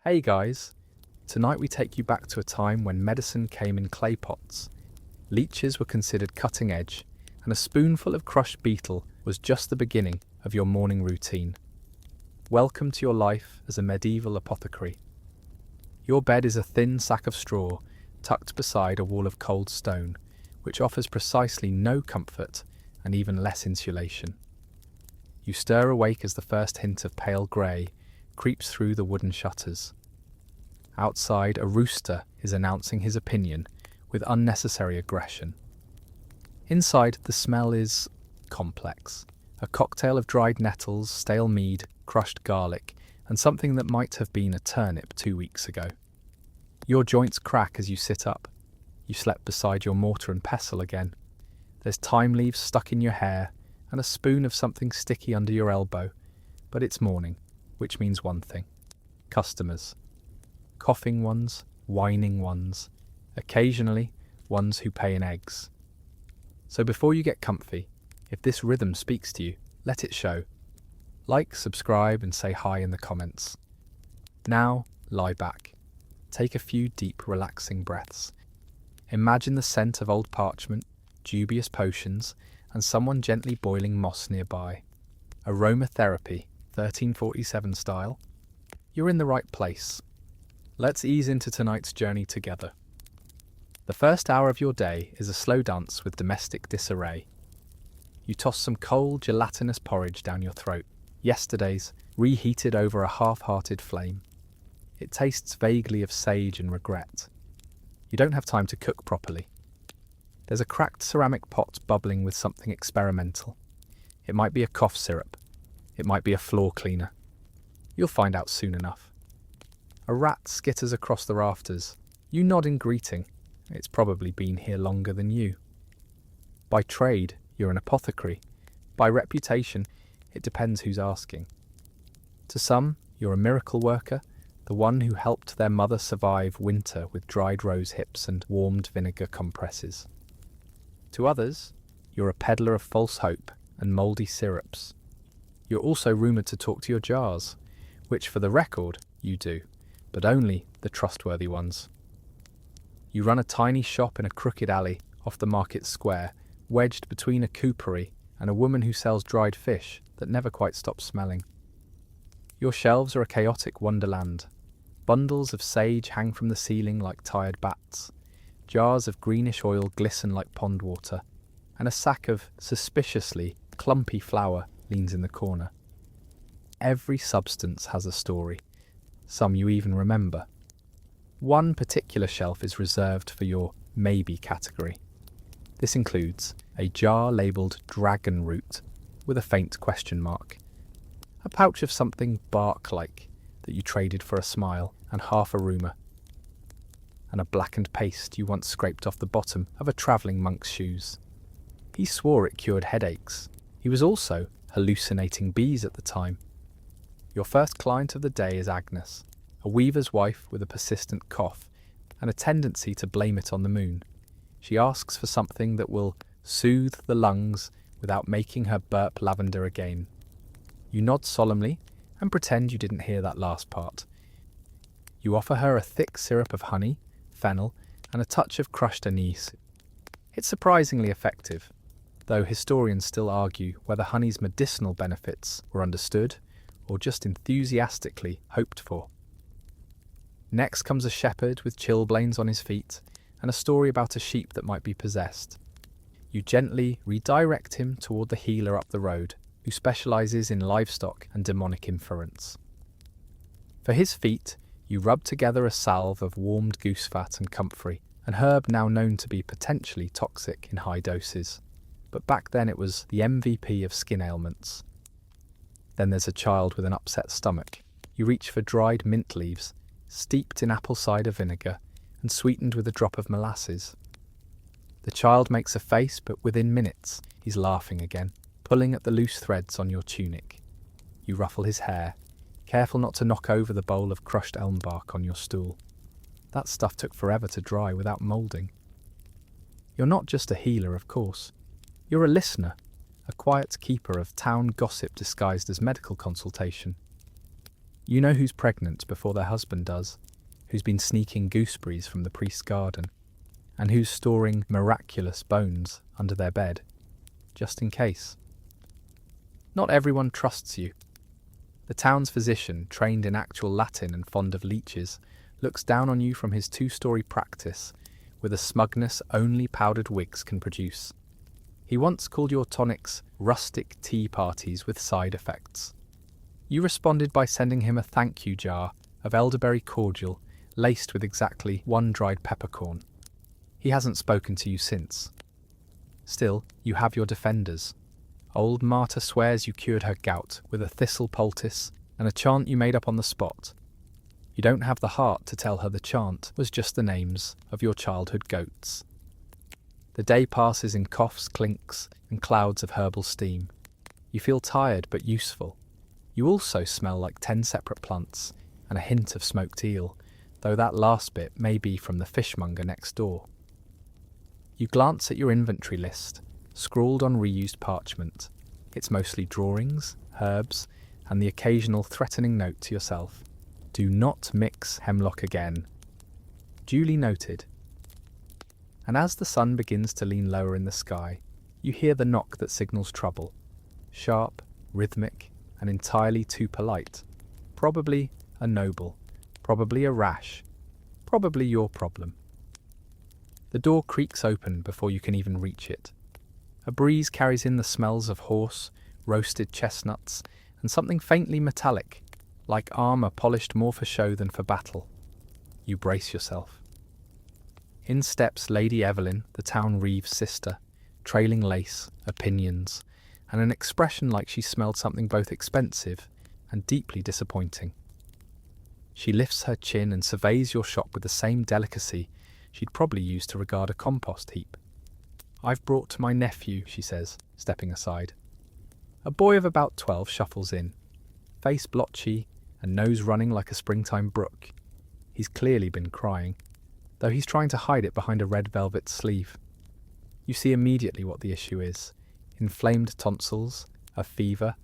Hey guys, tonight we take you back to a time when medicine came in clay pots. Leeches were considered cutting edge, and a spoonful of crushed beetle was just the beginning of your morning routine. Welcome to your life as a medieval apothecary. Your bed is a thin sack of straw tucked beside a wall of cold stone, which offers precisely no comfort and even less insulation. You stir awake as the first hint of pale grey creeps through the wooden shutters. Outside, a rooster is announcing his opinion with unnecessary aggression. Inside, the smell is complex. A cocktail of dried nettles, stale mead, crushed garlic, and something that might have been a turnip 2 weeks ago. Your joints crack as you sit up. You slept beside your mortar and pestle again. There's thyme leaves stuck in your hair and a spoon of something sticky under your elbow. But it's morning, which means one thing: customers. Coughing ones, whining ones, occasionally ones who pay in eggs. So before you get comfy, if this rhythm speaks to you, let it show. Like, subscribe, and say hi in the comments. Now, lie back. Take a few deep, relaxing breaths. Imagine the scent of old parchment, dubious potions, and someone gently boiling moss nearby. Aromatherapy, 1347 style. You're in the right place. Let's ease into tonight's journey together. The first hour of your day is a slow dance with domestic disarray. You toss some cold, gelatinous porridge down your throat, yesterday's, reheated over a half-hearted flame. It tastes vaguely of sage and regret. You don't have time to cook properly. There's a cracked ceramic pot bubbling with something experimental. It might be a cough syrup. It might be a floor cleaner. You'll find out soon enough. A rat skitters across the rafters. You nod in greeting. It's probably been here longer than you. By trade, you're an apothecary. By reputation, it depends who's asking. To some, you're a miracle worker, the one who helped their mother survive winter with dried rose hips and warmed vinegar compresses. To others, you're a peddler of false hope and mouldy syrups. You're also rumoured to talk to your jars, which for the record, you do, but only the trustworthy ones. You run a tiny shop in a crooked alley off the market square, wedged between a coopery and a woman who sells dried fish that never quite stops smelling. Your shelves are a chaotic wonderland. Bundles of sage hang from the ceiling like tired bats. Jars of greenish oil glisten like pond water, and a sack of suspiciously clumpy flour leans in the corner. Every substance has a story. Some you even remember. One particular shelf is reserved for your maybe category. This includes a jar labelled dragon root with a faint question mark, a pouch of something bark-like that you traded for a smile and half a rumour, and a blackened paste you once scraped off the bottom of a travelling monk's shoes. He swore it cured headaches. He was also hallucinating bees at the time. Your first client of the day is Agnes, a weaver's wife with a persistent cough and a tendency to blame it on the moon. She asks for something that will soothe the lungs without making her burp lavender again. You nod solemnly and pretend you didn't hear that last part. You offer her a thick syrup of honey, fennel, and a touch of crushed anise. It's surprisingly effective, though historians still argue whether honey's medicinal benefits were understood or just enthusiastically hoped for. Next comes a shepherd with chilblains on his feet and a story about a sheep that might be possessed. You gently redirect him toward the healer up the road, who specialises in livestock and demonic influence. For his feet, you rub together a salve of warmed goose fat and comfrey, an herb now known to be potentially toxic in high doses. But back then it was the MVP of skin ailments. Then there's a child with an upset stomach. You reach for dried mint leaves, steeped in apple cider vinegar and sweetened with a drop of molasses. The child makes a face, but within minutes he's laughing again, pulling at the loose threads on your tunic. You ruffle his hair, careful not to knock over the bowl of crushed elm bark on your stool. That stuff took forever to dry without moulding. You're not just a healer, of course. You're a listener, a quiet keeper of town gossip disguised as medical consultation. You know who's pregnant before their husband does, who's been sneaking gooseberries from the priest's garden, and who's storing miraculous bones under their bed, just in case. Not everyone trusts you. The town's physician, trained in actual Latin and fond of leeches, looks down on you from his 2-story practice with a smugness only powdered wigs can produce. He once called your tonics rustic tea parties with side effects. You responded by sending him a thank you jar of elderberry cordial laced with exactly 1 dried peppercorn. He hasn't spoken to you since. Still, you have your defenders. Old Marta swears you cured her gout with a thistle poultice and a chant you made up on the spot. You don't have the heart to tell her the chant was just the names of your childhood goats. The day passes in coughs, clinks, and clouds of herbal steam. You feel tired but useful. You also smell like 10 separate plants and a hint of smoked eel, though that last bit may be from the fishmonger next door. You glance at your inventory list, scrawled on reused parchment. It's mostly drawings, herbs, and the occasional threatening note to yourself. Do not mix hemlock again. Duly noted. And as the sun begins to lean lower in the sky, you hear the knock that signals trouble. Sharp, rhythmic, and entirely too polite. Probably a noble, probably a rash, probably your problem. The door creaks open before you can even reach it. A breeze carries in the smells of horse, roasted chestnuts, and something faintly metallic, like armour polished more for show than for battle. You brace yourself. In steps Lady Evelyn, the town reeve's sister, trailing lace, opinions, and an expression like she smelled something both expensive and deeply disappointing. She lifts her chin and surveys your shop with the same delicacy she'd probably use to regard a compost heap. "I've brought my nephew," she says, stepping aside. A boy of about 12 shuffles in, face blotchy and nose running like a springtime brook. He's clearly been crying, though he's trying to hide it behind a red velvet sleeve. You see immediately what the issue is: inflamed tonsils, a fever,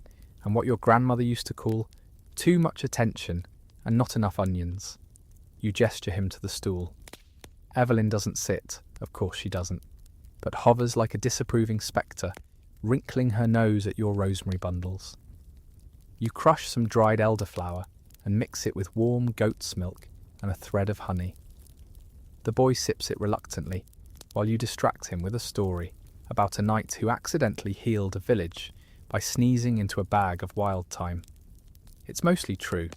and what your grandmother used to call too much attention and not enough onions. You gesture him to the stool. Evelyn doesn't sit, of course she doesn't, but hovers like a disapproving spectre, wrinkling her nose at your rosemary bundles. You crush some dried elderflower and mix it with warm goat's milk and a thread of honey. The boy sips it reluctantly, while you distract him with a story about a knight who accidentally healed a village by sneezing into a bag of wild thyme. It's mostly true,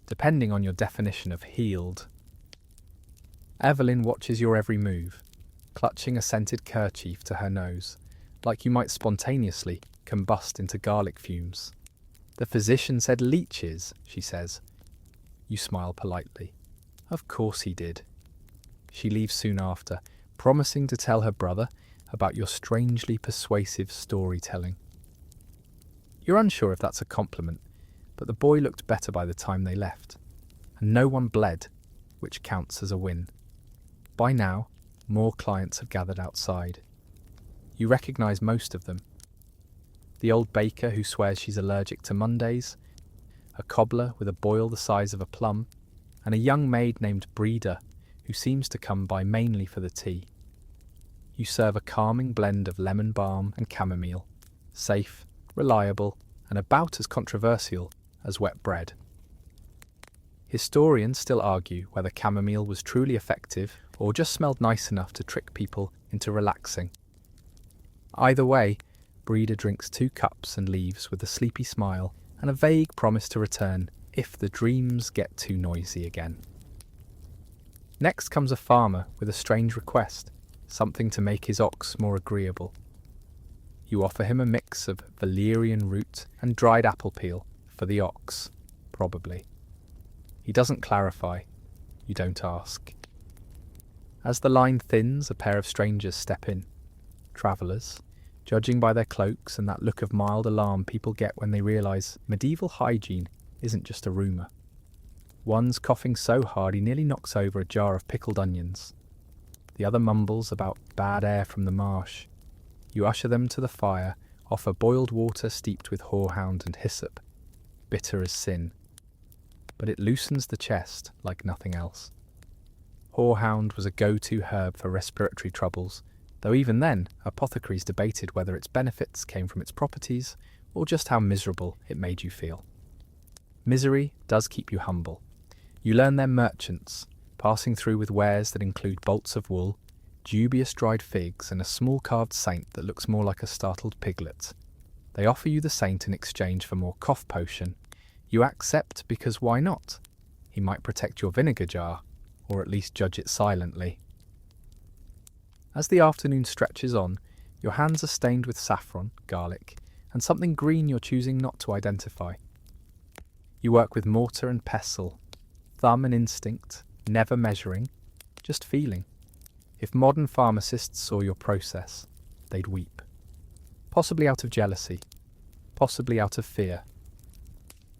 depending on your definition of healed. Evelyn watches your every move, clutching a scented kerchief to her nose, like you might spontaneously combust into garlic fumes. "The physician said leeches," she says. You smile politely. Of course he did. She leaves soon after, promising to tell her brother about your strangely persuasive storytelling. You're unsure if that's a compliment, but the boy looked better by the time they left, and no one bled, which counts as a win. By now, more clients have gathered outside. You recognise most of them. The old baker who swears she's allergic to Mondays, a cobbler with a boil the size of a plum, and a young maid named Breda who seems to come by mainly for the tea. You serve a calming blend of lemon balm and chamomile, safe, reliable, and about as controversial as wet bread. Historians still argue whether chamomile was truly effective or just smelled nice enough to trick people into relaxing. Either way, Breda drinks 2 cups and leaves with a sleepy smile and a vague promise to return if the dreams get too noisy again. Next comes a farmer with a strange request, something to make his ox more agreeable. You offer him a mix of valerian root and dried apple peel for the ox, probably. He doesn't clarify. You don't ask. As the line thins, a pair of strangers step in. Travellers, judging by their cloaks and that look of mild alarm people get when they realise medieval hygiene isn't just a rumour. One's coughing so hard he nearly knocks over a jar of pickled onions. The other mumbles about bad air from the marsh. You usher them to the fire, offer boiled water steeped with horehound and hyssop, bitter as sin. but it loosens the chest like nothing else. Horehound was a go-to herb for respiratory troubles, though even then, apothecaries debated whether its benefits came from its properties or just how miserable it made you feel. Misery does keep you humble. You learn they're merchants, passing through with wares that include bolts of wool, dubious dried figs, and a small carved saint that looks more like a startled piglet. They offer you the saint in exchange for more cough potion. You accept because why not? He might protect your vinegar jar, or at least judge it silently. As the afternoon stretches on, your hands are stained with saffron, garlic, and something green you're choosing not to identify. You work with mortar and pestle, thumb and instinct, never measuring, just feeling. If modern pharmacists saw your process, they'd weep. Possibly out of jealousy, possibly out of fear.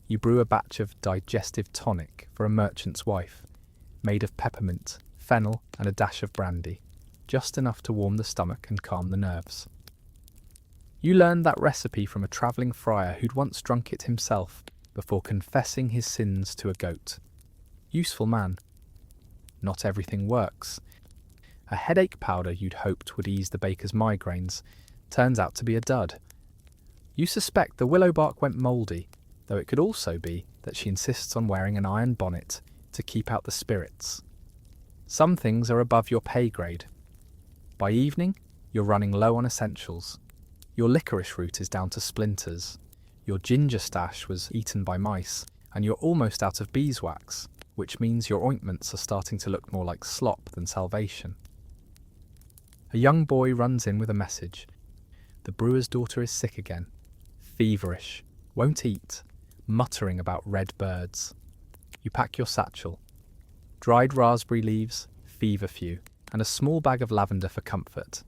You brew a batch of digestive tonic for a merchant's wife, made of peppermint, fennel, and a dash of brandy, just enough to warm the stomach and calm the nerves. You learned that recipe from a travelling friar who'd once drunk it himself before confessing his sins to a goat. Useful man. Not everything works. A headache powder you'd hoped would ease the baker's migraines turns out to be a dud. You suspect the willow bark went mouldy, though it could also be that she insists on wearing an iron bonnet to keep out the spirits. Some things are above your pay grade. By evening, you're running low on essentials. Your licorice root is down to splinters. Your ginger stash was eaten by mice, and you're almost out of beeswax, which means your ointments are starting to look more like slop than salvation. A young boy runs in with a message. The brewer's daughter is sick again. Feverish. Won't eat. Muttering about red birds. You pack your satchel. Dried raspberry leaves, feverfew, and a small bag of lavender for comfort.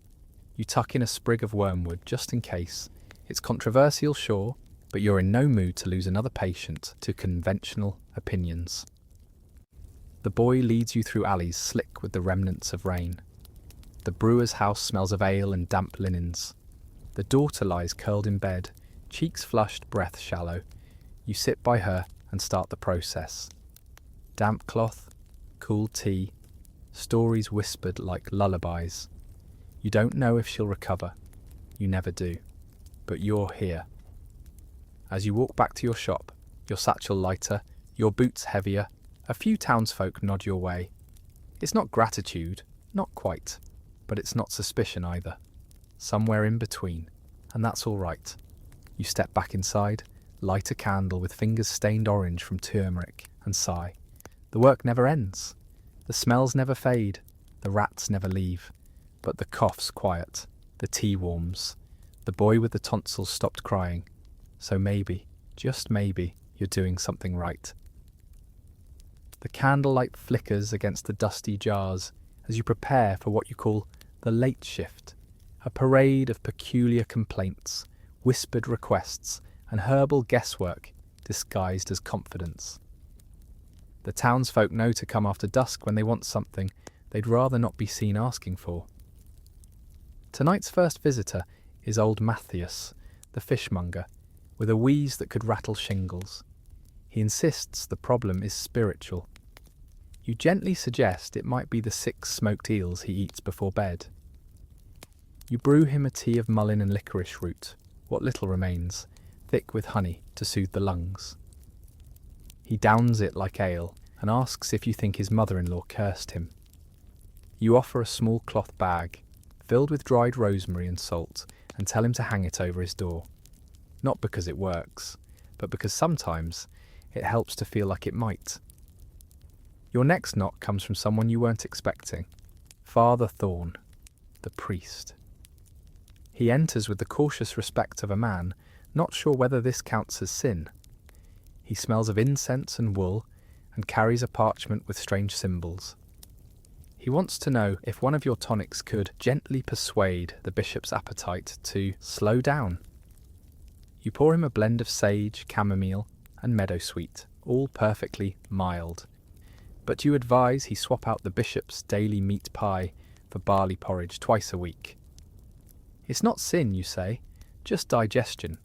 You tuck in a sprig of wormwood just in case. It's controversial, sure, but you're in no mood to lose another patient to conventional opinions. The boy leads you through alleys slick with the remnants of rain. The brewer's house smells of ale and damp linens. The daughter lies curled in bed, cheeks flushed, breath shallow. You sit by her and start the process. Damp cloth, cool tea, stories whispered like lullabies. You don't know if she'll recover. You never do. But you're here. As you walk back to your shop, your satchel lighter, your boots heavier, a few townsfolk nod your way. It's not gratitude, not quite, but it's not suspicion either. Somewhere in between, and that's all right. You step back inside, light a candle with fingers stained orange from turmeric, and sigh. The work never ends. The smells never fade. The rats never leave. But the cough's quiet. The tea warms. The boy with the tonsils stopped crying. So maybe, just maybe, you're doing something right. The candlelight flickers against the dusty jars as you prepare for what you call the late shift, a parade of peculiar complaints, whispered requests, and herbal guesswork disguised as confidence. The townsfolk know to come after dusk when they want something they'd rather not be seen asking for. Tonight's first visitor is old Matthias, the fishmonger, with a wheeze that could rattle shingles. He insists the problem is spiritual. You gently suggest it might be the 6 smoked eels he eats before bed. You brew him a tea of mullein and licorice root, what little remains, thick with honey to soothe the lungs. He downs it like ale and asks if you think his mother-in-law cursed him. You offer a small cloth bag, filled with dried rosemary and salt, and tell him to hang it over his door. Not because it works, but because sometimes it helps to feel like it might. Your next knock comes from someone you weren't expecting. Father Thorn, the priest. He enters with the cautious respect of a man not sure whether this counts as sin. He smells of incense and wool and carries a parchment with strange symbols. He wants to know if one of your tonics could gently persuade the bishop's appetite to slow down. You pour him a blend of sage, chamomile, and meadowsweet, all perfectly mild. But you advise he swap out the bishop's daily meat pie for barley porridge twice a week. It's not sin, you say, just digestion.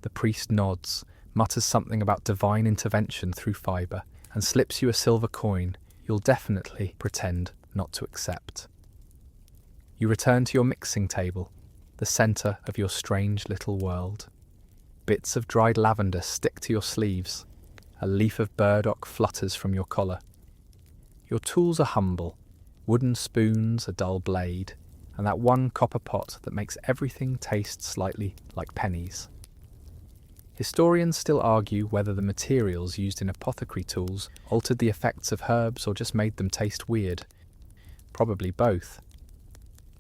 The priest nods, mutters something about divine intervention through fibre, and slips you a silver coin you'll definitely pretend not to accept. You return to your mixing table, the centre of your strange little world. Bits of dried lavender stick to your sleeves. A leaf of burdock flutters from your collar. Your tools are humble, wooden spoons, a dull blade, and that one copper pot that makes everything taste slightly like pennies. Historians still argue whether the materials used in apothecary tools altered the effects of herbs or just made them taste weird. Probably both.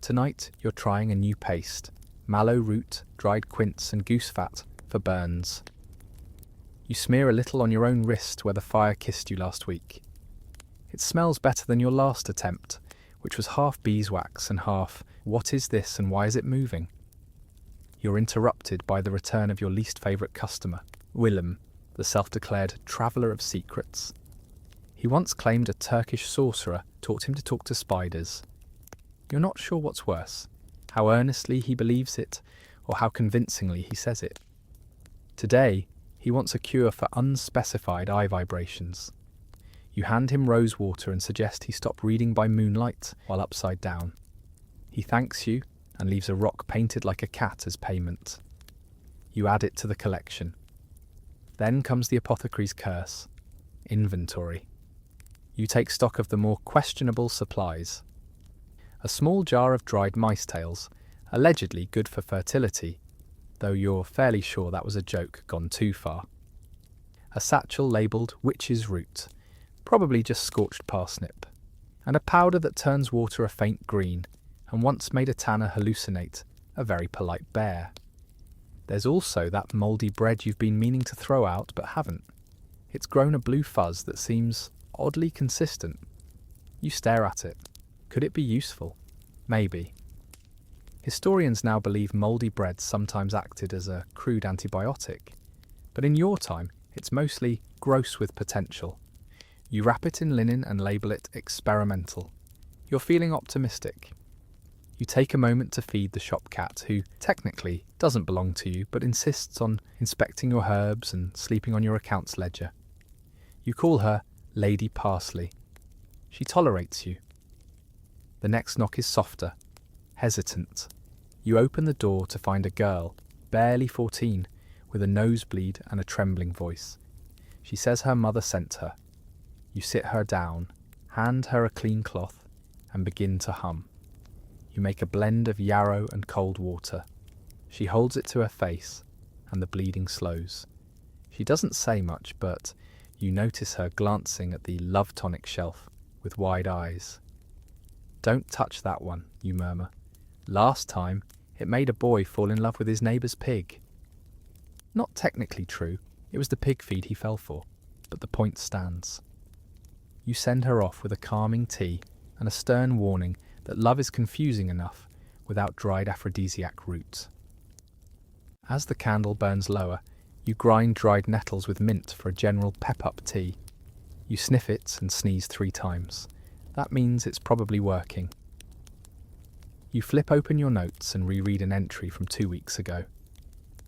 Tonight you're trying a new paste, mallow root, dried quince and goose fat for burns. You smear a little on your own wrist where the fire kissed you last week. It smells better than your last attempt, which was half beeswax and half, what is this and why is it moving? You're interrupted by the return of your least favourite customer, Willem, the self-declared traveller of secrets. He once claimed a Turkish sorcerer taught him to talk to spiders. You're not sure what's worse, how earnestly he believes it, or how convincingly he says it. Today, he wants a cure for unspecified eye vibrations. You hand him rose water and suggest he stop reading by moonlight while upside down. He thanks you and leaves a rock painted like a cat as payment. You add it to the collection. Then comes the apothecary's curse, inventory. You take stock of the more questionable supplies. A small jar of dried mice tails, allegedly good for fertility, though you're fairly sure that was a joke gone too far. A satchel labelled witch's root, probably just scorched parsnip, and a powder that turns water a faint green and once made a tanner hallucinate a very polite bear. There's also that mouldy bread you've been meaning to throw out but haven't. It's grown a blue fuzz that seems oddly consistent. You stare at it. Could it be useful? Maybe. Historians now believe mouldy bread sometimes acted as a crude antibiotic, but in your time it's mostly gross with potential. You wrap it in linen and label it experimental. You're feeling optimistic. You take a moment to feed the shop cat, who technically doesn't belong to you but insists on inspecting your herbs and sleeping on your accounts ledger. You call her Lady Parsley. She tolerates you. The next knock is softer, hesitant. You open the door to find a girl, barely 14, with a nosebleed and a trembling voice. She says her mother sent her. You sit her down, hand her a clean cloth, and begin to hum. You make a blend of yarrow and cold water. She holds it to her face, and the bleeding slows. She doesn't say much, but you notice her glancing at the love tonic shelf with wide eyes. "Don't touch that one," you murmur. "Last time, it made a boy fall in love with his neighbour's pig." Not technically true, it was the pig feed he fell for, but the point stands. You send her off with a calming tea and a stern warning that love is confusing enough without dried aphrodisiac roots. As the candle burns lower, you grind dried nettles with mint for a general pep-up tea. You sniff it and sneeze 3 times. That means it's probably working. You flip open your notes and reread an entry from 2 weeks ago.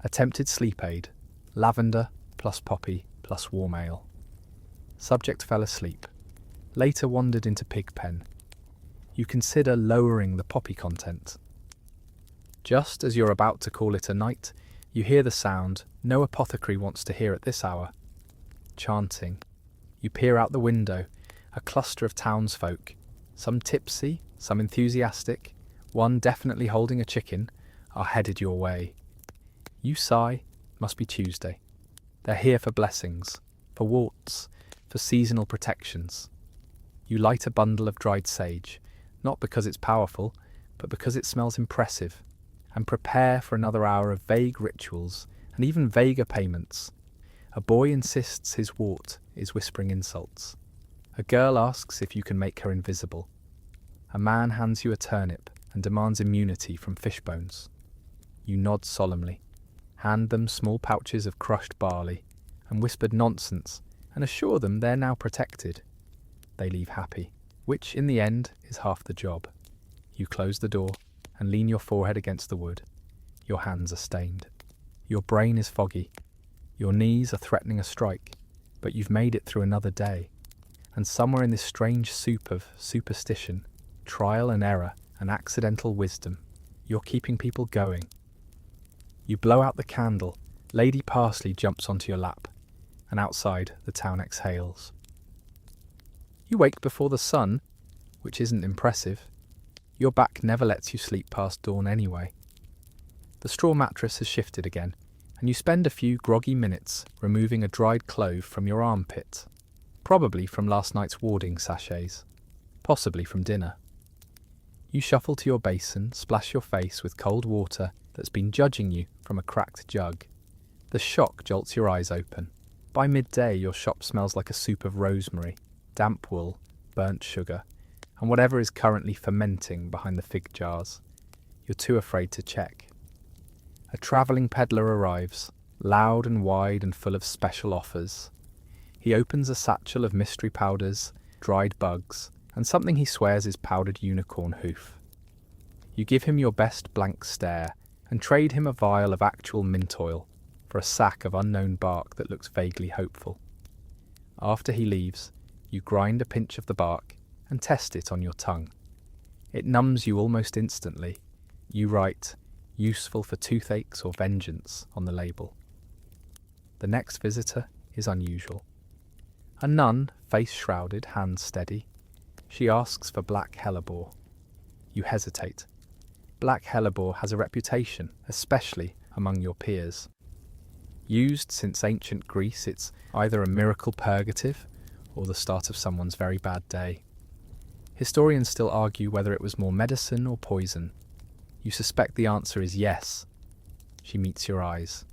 Attempted sleep aid, lavender plus poppy plus warm ale. Subject fell asleep. Later wandered into Pigpen. You consider lowering the poppy content. Just as you're about to call it a night, you hear the sound no apothecary wants to hear at this hour. Chanting. You peer out the window, a cluster of townsfolk, some tipsy, some enthusiastic, one definitely holding a chicken, are headed your way. You sigh, must be Tuesday. They're here for blessings, for warts, for seasonal protections. You light a bundle of dried sage, not because it's powerful, but because it smells impressive, and prepare for another hour of vague rituals and even vaguer payments. A boy insists his wart is whispering insults. A girl asks if you can make her invisible. A man hands you a turnip and demands immunity from fish bones. You nod solemnly, hand them small pouches of crushed barley and whispered nonsense and assure them they're now protected. They leave happy, which in the end is half the job. You close the door and lean your forehead against the wood. Your hands are stained. Your brain is foggy. Your knees are threatening a strike, but you've made it through another day. And somewhere in this strange soup of superstition, trial and error, and accidental wisdom, you're keeping people going. You blow out the candle, Lady Parsley jumps onto your lap, and outside the town exhales. You wake before the sun, which isn't impressive. Your back never lets you sleep past dawn anyway. The straw mattress has shifted again, and you spend a few groggy minutes removing a dried clove from your armpit, probably from last night's warding sachets, possibly from dinner. You shuffle to your basin, splash your face with cold water that's been judging you from a cracked jug. The shock jolts your eyes open. By midday, your shop smells like a soup of rosemary, damp wool, burnt sugar, and whatever is currently fermenting behind the fig jars. You're too afraid to check. A travelling peddler arrives, loud and wide and full of special offers. He opens a satchel of mystery powders, dried bugs, and something he swears is powdered unicorn hoof. You give him your best blank stare and trade him a vial of actual mint oil for a sack of unknown bark that looks vaguely hopeful. After he leaves, you grind a pinch of the bark and test it on your tongue. It numbs you almost instantly. You write, "Useful for toothaches or vengeance," on the label. The next visitor is unusual. A nun, face shrouded, hands steady. She asks for black hellebore. You hesitate. Black hellebore has a reputation, especially among your peers. Used since ancient Greece, it's either a miracle purgative or the start of someone's very bad day. Historians still argue whether it was more medicine or poison. You suspect the answer is yes. She meets your eyes.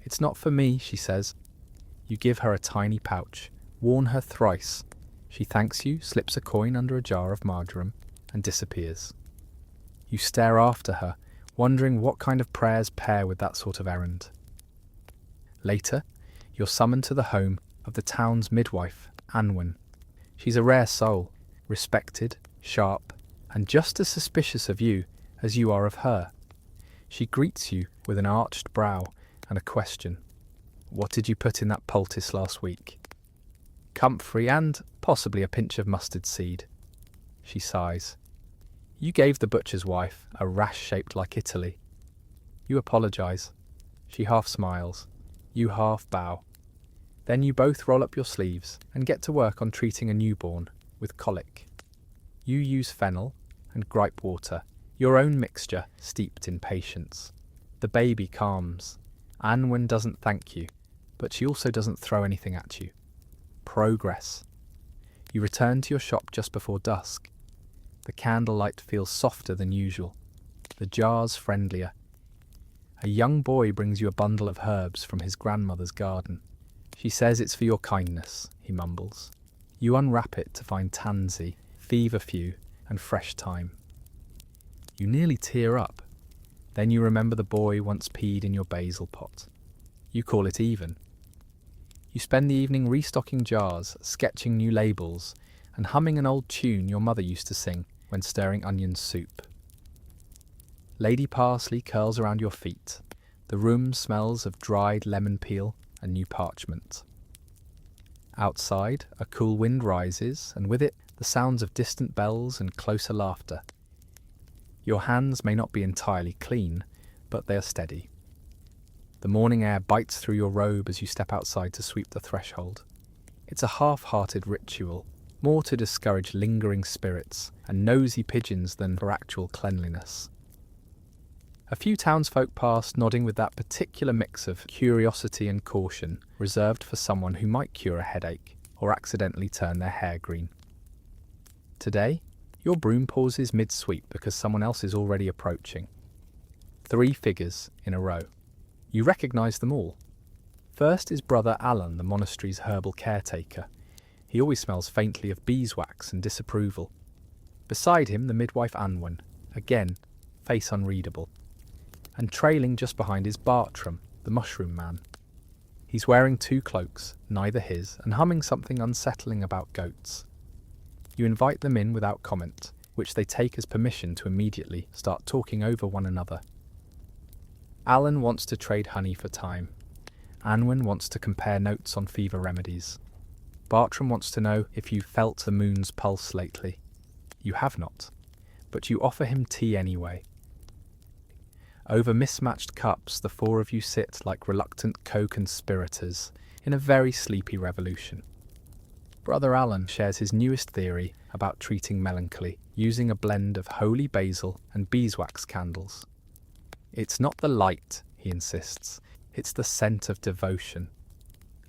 "It's not for me," she says. You give her a tiny pouch, warn her thrice. She thanks you, slips a coin under a jar of marjoram, and disappears. You stare after her, wondering what kind of prayers pair with that sort of errand. Later, you're summoned to the home of the town's midwife, Unwind. She's a rare soul, respected, sharp, and just as suspicious of you as you are of her. She greets you with an arched brow and a question. "What did you put in that poultice last week?" "Comfrey and possibly a pinch of mustard seed." She sighs. "You gave the butcher's wife a rash shaped like Italy." You apologise. She half smiles. You half bow. Then you both roll up your sleeves and get to work on treating a newborn with colic. You use fennel and gripe water, your own mixture steeped in patience. The baby calms. Unwind doesn't thank you, but she also doesn't throw anything at you. Progress. You return to your shop just before dusk. The candlelight feels softer than usual. The jars friendlier. A young boy brings you a bundle of herbs from his grandmother's garden. "She says it's for your kindness," he mumbles. You unwrap it to find tansy, feverfew, and fresh thyme. You nearly tear up. Then you remember the boy once peed in your basil pot. You call it even. You spend the evening restocking jars, sketching new labels, and humming an old tune your mother used to sing when stirring onion soup. Lady Parsley curls around your feet. The room smells of dried lemon peel and new parchment. Outside, a cool wind rises, and with it, the sounds of distant bells and closer laughter. Your hands may not be entirely clean, but they are steady. The morning air bites through your robe as you step outside to sweep the threshold. It's a half-hearted ritual, more to discourage lingering spirits and nosy pigeons than for actual cleanliness. A few townsfolk pass, nodding with that particular mix of curiosity and caution reserved for someone who might cure a headache or accidentally turn their hair green. Today, your broom pauses mid-sweep because someone else is already approaching. 3 figures in a row. You recognise them all. First is Brother Alan, the monastery's herbal caretaker. He always smells faintly of beeswax and disapproval. Beside him, the midwife Unwind, again, face unreadable. And trailing just behind is Bartram, the mushroom man. He's wearing 2 cloaks, neither his, and humming something unsettling about goats. You invite them in without comment, which they take as permission to immediately start talking over one another. Alan wants to trade honey for time. Anwen wants to compare notes on fever remedies. Bartram wants to know if you felt the moon's pulse lately. You have not, but you offer him tea anyway. Over mismatched cups, the four of you sit like reluctant co-conspirators in a very sleepy revolution. Brother Alan shares his newest theory about treating melancholy using a blend of holy basil and beeswax candles. It's not the light, he insists, it's the scent of devotion.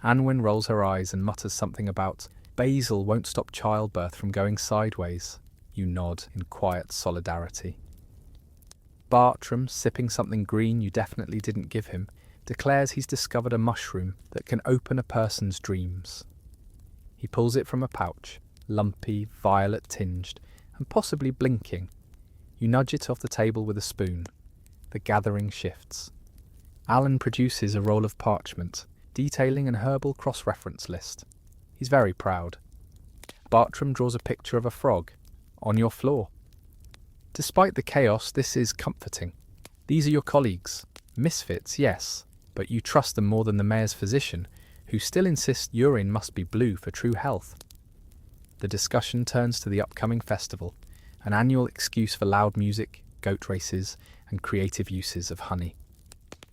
Anwen rolls her eyes and mutters something about basil won't stop childbirth from going sideways. You nod in quiet solidarity. Bartram, sipping something green you definitely didn't give him, declares he's discovered a mushroom that can open a person's dreams. He pulls it from a pouch, lumpy, violet-tinged, and possibly blinking. You nudge it off the table with a spoon. The gathering shifts. Alan produces a roll of parchment, detailing an herbal cross-reference list. He's very proud. Bartram draws a picture of a frog. On your floor. Despite the chaos, this is comforting. These are your colleagues. Misfits, yes, but you trust them more than the mayor's physician, who still insists urine must be blue for true health. The discussion turns to the upcoming festival, an annual excuse for loud music, goat races, and creative uses of honey.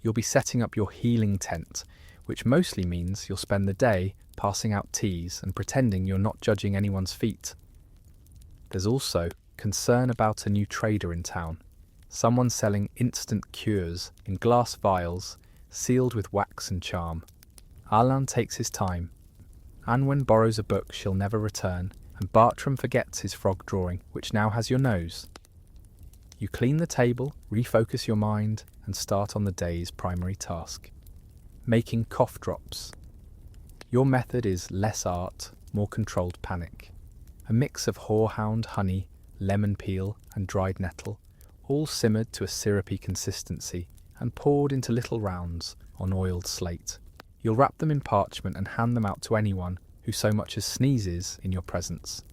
You'll be setting up your healing tent, which mostly means you'll spend the day passing out teas and pretending you're not judging anyone's feet. There's also concern about a new trader in town, someone selling instant cures in glass vials sealed with wax and charm. Alan takes his time. Anwen borrows a book she'll never return, and Bartram forgets his frog drawing, which now has your nose. You clean the table, refocus your mind, and start on the day's primary task. Making cough drops. Your method is less art, more controlled panic. A mix of horehound honey, lemon peel, and dried nettle, all simmered to a syrupy consistency and poured into little rounds on oiled slate. You'll wrap them in parchment and hand them out to anyone who so much as sneezes in your presence.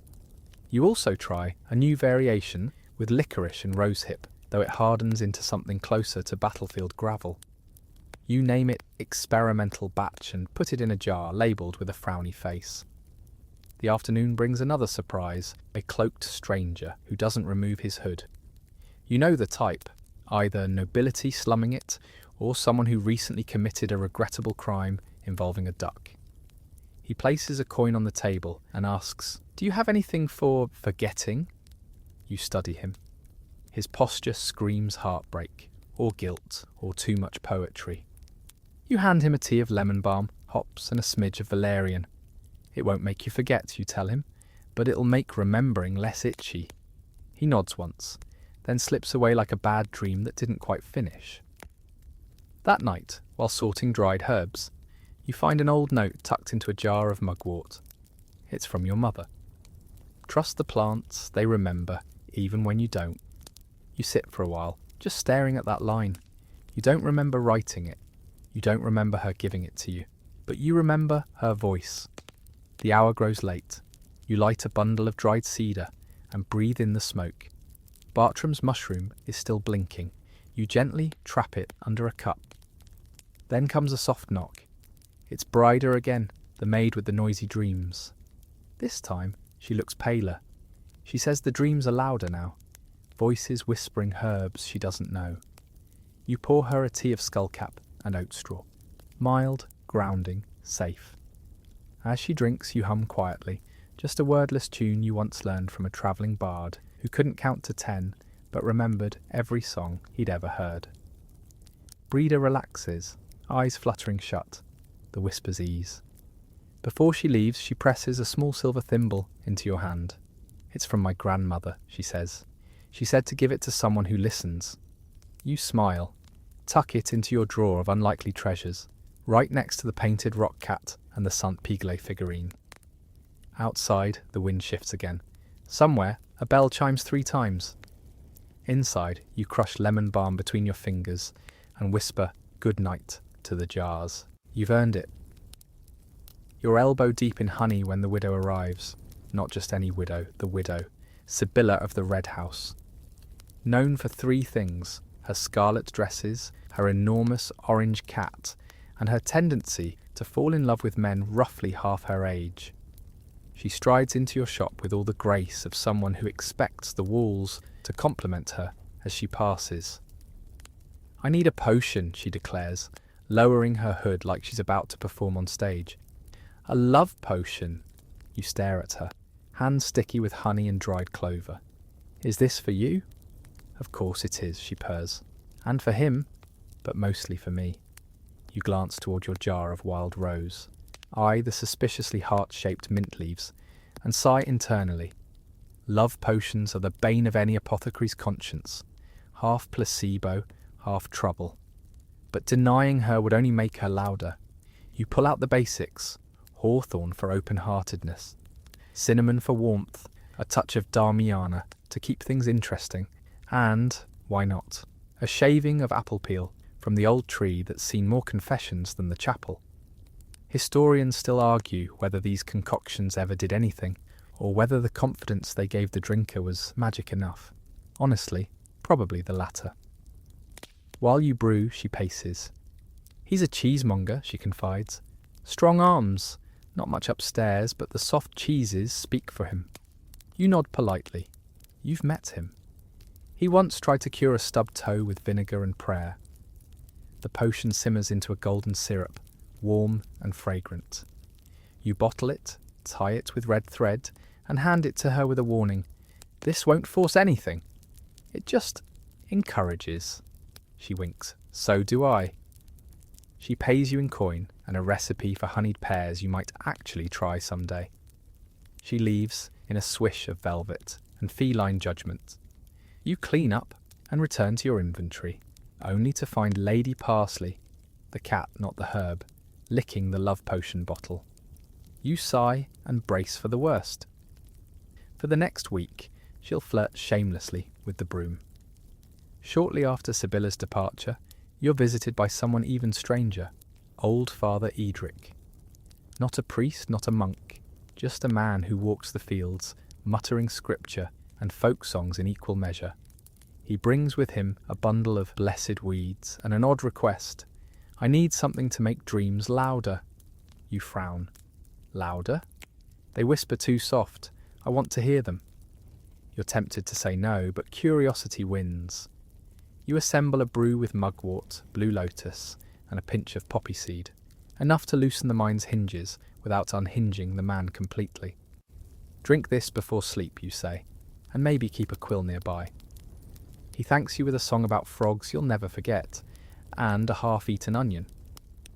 You also try a new variation with licorice and rosehip, though it hardens into something closer to battlefield gravel. You name it experimental batch and put it in a jar labelled with a frowny face. The afternoon brings another surprise, a cloaked stranger who doesn't remove his hood. You know the type, either nobility slumming it, or someone who recently committed a regrettable crime involving a duck. He places a coin on the table and asks, "Do you have anything for forgetting?" You study him. His posture screams heartbreak, or guilt, or too much poetry. You hand him a tea of lemon balm, hops, and a smidge of valerian. It won't make you forget, you tell him, but it'll make remembering less itchy. He nods once, then slips away like a bad dream that didn't quite finish. That night, while sorting dried herbs, you find an old note tucked into a jar of mugwort. It's from your mother. Trust the plants, they remember, even when you don't. You sit for a while, just staring at that line. You don't remember writing it. You don't remember her giving it to you. But you remember her voice. The hour grows late. You light a bundle of dried cedar and breathe in the smoke. Bartram's mushroom is still blinking. You gently trap it under a cup. Then comes a soft knock. It's Brider again, the maid with the noisy dreams. This time, she looks paler. She says the dreams are louder now. Voices whispering herbs she doesn't know. You pour her a tea of skullcap and oat straw. Mild, grounding, safe. As she drinks, you hum quietly, just a wordless tune you once learned from a travelling bard who couldn't count to 10, but remembered every song he'd ever heard. Breda relaxes, eyes fluttering shut. The whispers ease. Before she leaves, she presses a small silver thimble into your hand. "It's from my grandmother," she says. "She said to give it to someone who listens." You smile. Tuck it into your drawer of unlikely treasures, right next to the painted rock cat and the Saint Piglet figurine. Outside, the wind shifts again. Somewhere, a bell chimes 3 times. Inside, you crush lemon balm between your fingers and whisper "good night" to the jars. You've earned it. You're elbow deep in honey when the widow arrives. Not just any widow, the widow, Sibylla of the Red House. Known for 3 things, her scarlet dresses, her enormous orange cat, and her tendency to fall in love with men roughly half her age. She strides into your shop with all the grace of someone who expects the walls to compliment her as she passes. "I need a potion," she declares, lowering her hood like she's about to perform on stage. "A love potion." You stare at her, hands sticky with honey and dried clover. "Is this for you?" "Of course it is," she purrs. "And for him, but mostly for me." You glance toward your jar of wild rose, eye the suspiciously heart-shaped mint leaves, and sigh internally. Love potions are the bane of any apothecary's conscience, half placebo, half trouble. But denying her would only make her louder. You pull out the basics: hawthorn for open-heartedness, cinnamon for warmth, a touch of damiana to keep things interesting, and, why not, a shaving of apple peel from the old tree that's seen more confessions than the chapel. Historians still argue whether these concoctions ever did anything, or whether the confidence they gave the drinker was magic enough. Honestly, probably the latter. While you brew, she paces. "He's a cheesemonger," she confides. "Strong arms, not much upstairs, but the soft cheeses speak for him." You nod politely. You've met him. He once tried to cure a stubbed toe with vinegar and prayer. The potion simmers into a golden syrup, warm and fragrant. You bottle it, tie it with red thread, and hand it to her with a warning. "This won't force anything. It just encourages." She winks. "So do I." She pays you in coin and a recipe for honeyed pears you might actually try someday. She leaves in a swish of velvet and feline judgment. You clean up and return to your inventory, only to find Lady Parsley, the cat not the herb, licking the love potion bottle. You sigh and brace for the worst. For the next week, she'll flirt shamelessly with the broom. Shortly after Sibylla's departure, you're visited by someone even stranger, old Father Edric. Not a priest, not a monk, just a man who walks the fields, muttering scripture and folk songs in equal measure. He brings with him a bundle of blessed weeds and an odd request. "I need something to make dreams louder." You frown. "Louder?" They whisper too soft. "I want to hear them." You're tempted to say no, but curiosity wins. You assemble a brew with mugwort, blue lotus, and a pinch of poppy seed, enough to loosen the mind's hinges without unhinging the man completely. "Drink this before sleep," you say, and maybe keep a quill nearby. He thanks you with a song about frogs you'll never forget, and a half-eaten onion.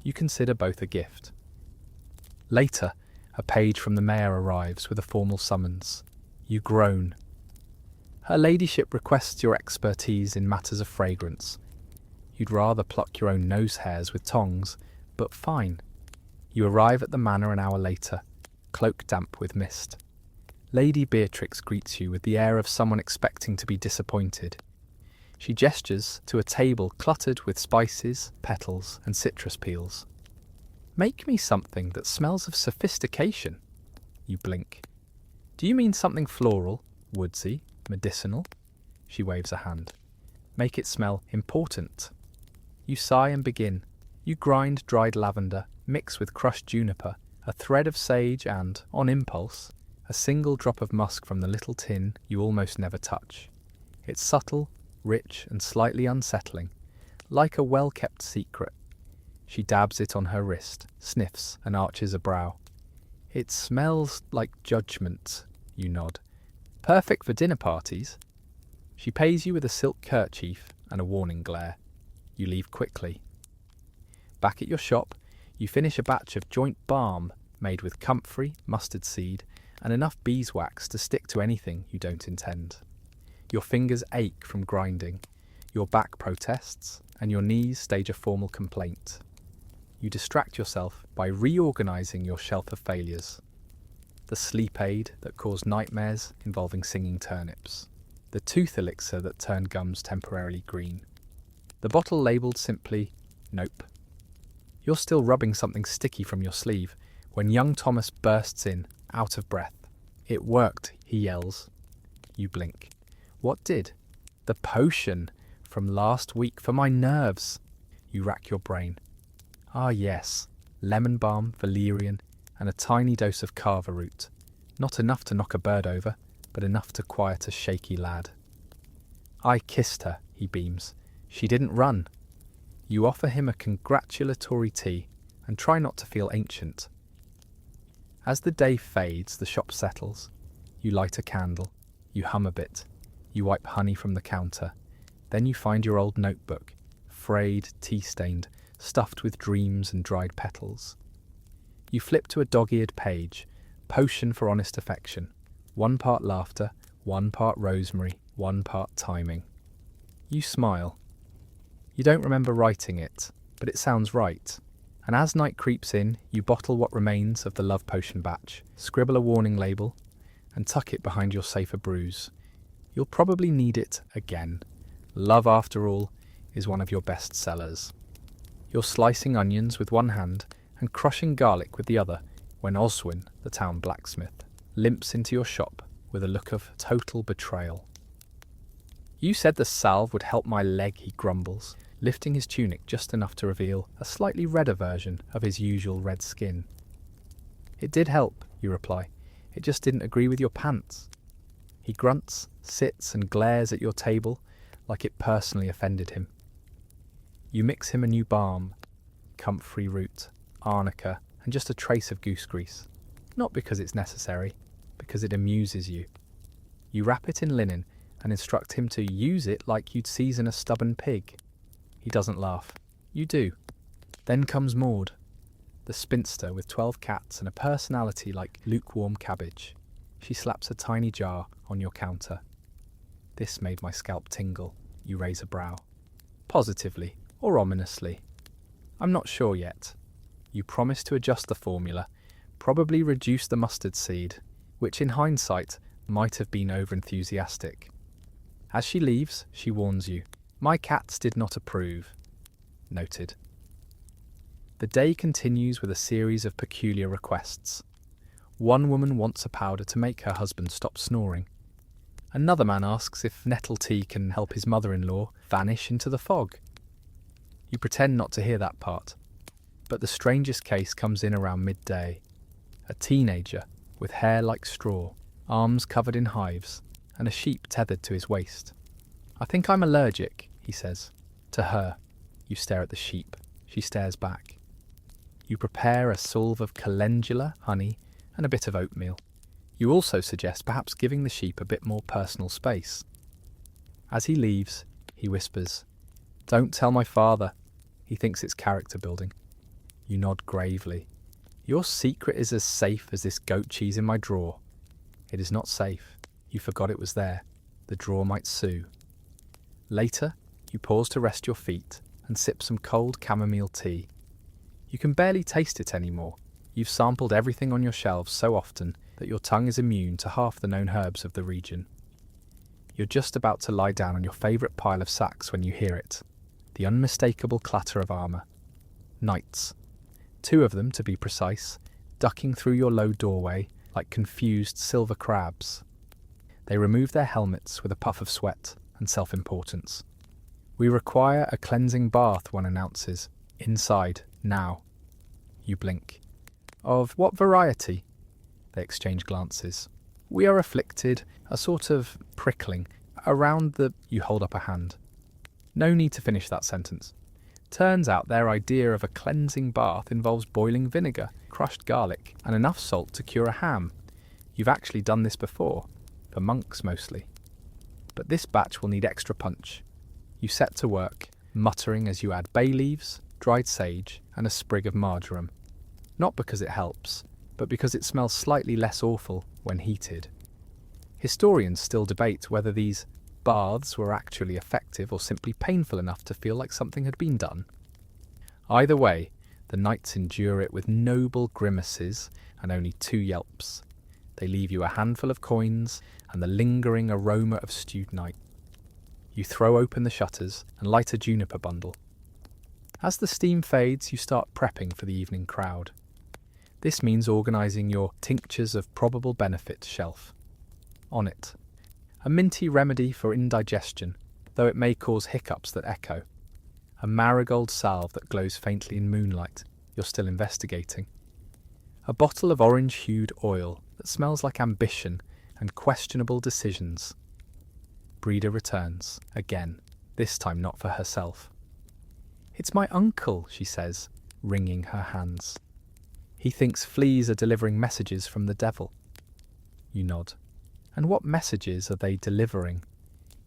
You consider both a gift. Later, a page from the mayor arrives with a formal summons. You groan. Her ladyship requests your expertise in matters of fragrance. You'd rather pluck your own nose hairs with tongs, but fine. You arrive at the manor an hour later, cloak damp with mist. Lady Beatrix greets you with the air of someone expecting to be disappointed. She gestures to a table cluttered with spices, petals, and citrus peels. "Make me something that smells of sophistication." You blink. "Do you mean something floral, woodsy, medicinal?" She waves a hand. "Make it smell important." You sigh and begin. You grind dried lavender, mix with crushed juniper, a thread of sage and, on impulse, a single drop of musk from the little tin you almost never touch. It's subtle, rich, and slightly unsettling, like a well-kept secret. She dabs it on her wrist, sniffs, and arches a brow. "It smells like judgment," you nod. "Perfect for dinner parties." She pays you with a silk kerchief and a warning glare. You leave quickly. Back at your shop, you finish a batch of joint balm made with comfrey, mustard seed, and enough beeswax to stick to anything you don't intend. Your fingers ache from grinding, your back protests, and your knees stage a formal complaint. You distract yourself by reorganizing your shelf of failures. The sleep aid that caused nightmares involving singing turnips. The tooth elixir that turned gums temporarily green. The bottle labelled simply, "Nope." You're still rubbing something sticky from your sleeve when young Thomas bursts in, out of breath. "It worked," he yells. You blink. "What did?" "The potion from last week for my nerves." You rack your brain. Ah yes, lemon balm, valerian, and a tiny dose of carver root. Not enough to knock a bird over, but enough to quiet a shaky lad. I kissed her, he beams. She didn't run. You offer him a congratulatory tea and try not to feel ancient. As the day fades, the shop settles. You light a candle, you hum a bit, you wipe honey from the counter. Then you find your old notebook, frayed, tea-stained, stuffed with dreams and dried petals. You flip to a dog-eared page, potion for honest affection. 1 part laughter, 1 part rosemary, 1 part timing. You smile. You don't remember writing it, but it sounds right. And as night creeps in, you bottle what remains of the love potion batch, scribble a warning label, and tuck it behind your safer brews. You'll probably need it again. Love, after all, is one of your best sellers. You're slicing onions with one hand and crushing garlic with the other when Oswin, the town blacksmith, limps into your shop with a look of total betrayal. You said the salve would help my leg, he grumbles, lifting his tunic just enough to reveal a slightly redder version of his usual red skin. It did help, you reply. It just didn't agree with your pants. He grunts, sits and glares at your table like it personally offended him. You mix him a new balm, comfrey root, arnica, and just a trace of goose grease. Not because it's necessary, because it amuses you. You wrap it in linen and instruct him to use it like you'd season a stubborn pig. He doesn't laugh. You do. Then comes Maud, the spinster with 12 cats and a personality like lukewarm cabbage. She slaps a tiny jar on your counter. This made my scalp tingle. You raise a brow. Positively or ominously. I'm not sure yet. You promise to adjust the formula, probably reduce the mustard seed, which in hindsight might have been over-enthusiastic. As she leaves, she warns you. My cats did not approve. Noted. The day continues with a series of peculiar requests. One woman wants a powder to make her husband stop snoring. Another man asks if nettle tea can help his mother-in-law vanish into the fog. You pretend not to hear that part. But the strangest case comes in around midday. A teenager with hair like straw, arms covered in hives, and a sheep tethered to his waist. I think I'm allergic, he says. To her. You stare at the sheep. She stares back. You prepare a salve of calendula, honey, and a bit of oatmeal. You also suggest perhaps giving the sheep a bit more personal space. As he leaves, he whispers, "Don't tell my father. He thinks it's character building." You nod gravely. Your secret is as safe as this goat cheese in my drawer. It is not safe. You forgot it was there. The drawer might sue. Later, you pause to rest your feet and sip some cold chamomile tea. You can barely taste it anymore. You've sampled everything on your shelves so often that your tongue is immune to half the known herbs of the region. You're just about to lie down on your favourite pile of sacks when you hear it. The unmistakable clatter of armour. Knights. 2 of them, to be precise, ducking through your low doorway like confused silver crabs. They remove their helmets with a puff of sweat and self-importance. "We require a cleansing bath," one announces. "Inside, now." You blink. "Of what variety?" They exchange glances. "We are afflicted, a sort of prickling, around the—" You hold up a hand. No need to finish that sentence. Turns out their idea of a cleansing bath involves boiling vinegar, crushed garlic, and enough salt to cure a ham. You've actually done this before, for monks mostly. But this batch will need extra punch. You set to work, muttering as you add bay leaves, dried sage, and a sprig of marjoram. Not because it helps, but because it smells slightly less awful when heated. Historians still debate whether these baths were actually effective or simply painful enough to feel like something had been done. Either way, the knights endure it with noble grimaces and only 2 yelps. They leave you a handful of coins and the lingering aroma of stewed night. You throw open the shutters and light a juniper bundle. As the steam fades, you start prepping for the evening crowd. This means organising your tinctures of probable benefit shelf. On it, a minty remedy for indigestion, though it may cause hiccups that echo. A marigold salve that glows faintly in moonlight. You're still investigating. A bottle of orange-hued oil that smells like ambition and questionable decisions. Breda returns, again, this time not for herself. "It's my uncle," she says, wringing her hands. "He thinks fleas are delivering messages from the devil." You nod. "And what messages are they delivering?"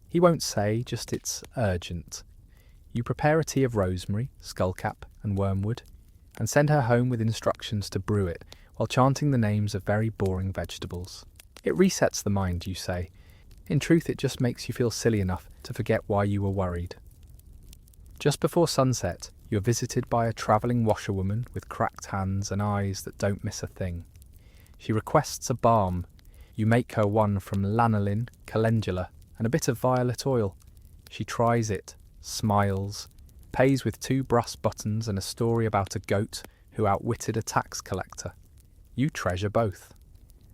He won't say, just it's urgent. You prepare a tea of rosemary, skullcap and wormwood, and send her home with instructions to brew it while chanting the names of very boring vegetables. It resets the mind, you say. In truth, it just makes you feel silly enough to forget why you were worried. Just before sunset, you're visited by a travelling washerwoman with cracked hands and eyes that don't miss a thing. She requests a balm. You make her one from lanolin, calendula, and a bit of violet oil. She tries it, smiles, pays with 2 brass buttons and a story about a goat who outwitted a tax collector. You treasure both.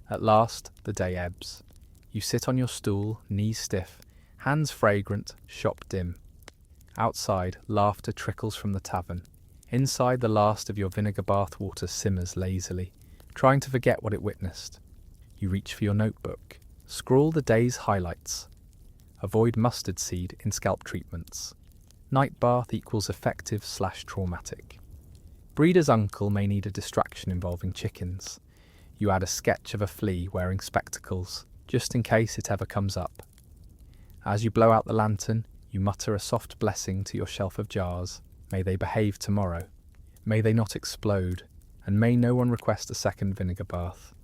At last, the day ebbs. You sit on your stool, knees stiff, hands fragrant, shop dim. Outside, laughter trickles from the tavern. Inside, the last of your vinegar bath water simmers lazily, trying to forget what it witnessed. You reach for your notebook. Scrawl the day's highlights. Avoid mustard seed in scalp treatments. Night bath equals effective/traumatic. Breda's uncle may need a distraction involving chickens. You add a sketch of a flea wearing spectacles, just in case it ever comes up. As you blow out the lantern, you mutter a soft blessing to your shelf of jars. May they behave tomorrow. May they not explode, and may no one request a second vinegar bath.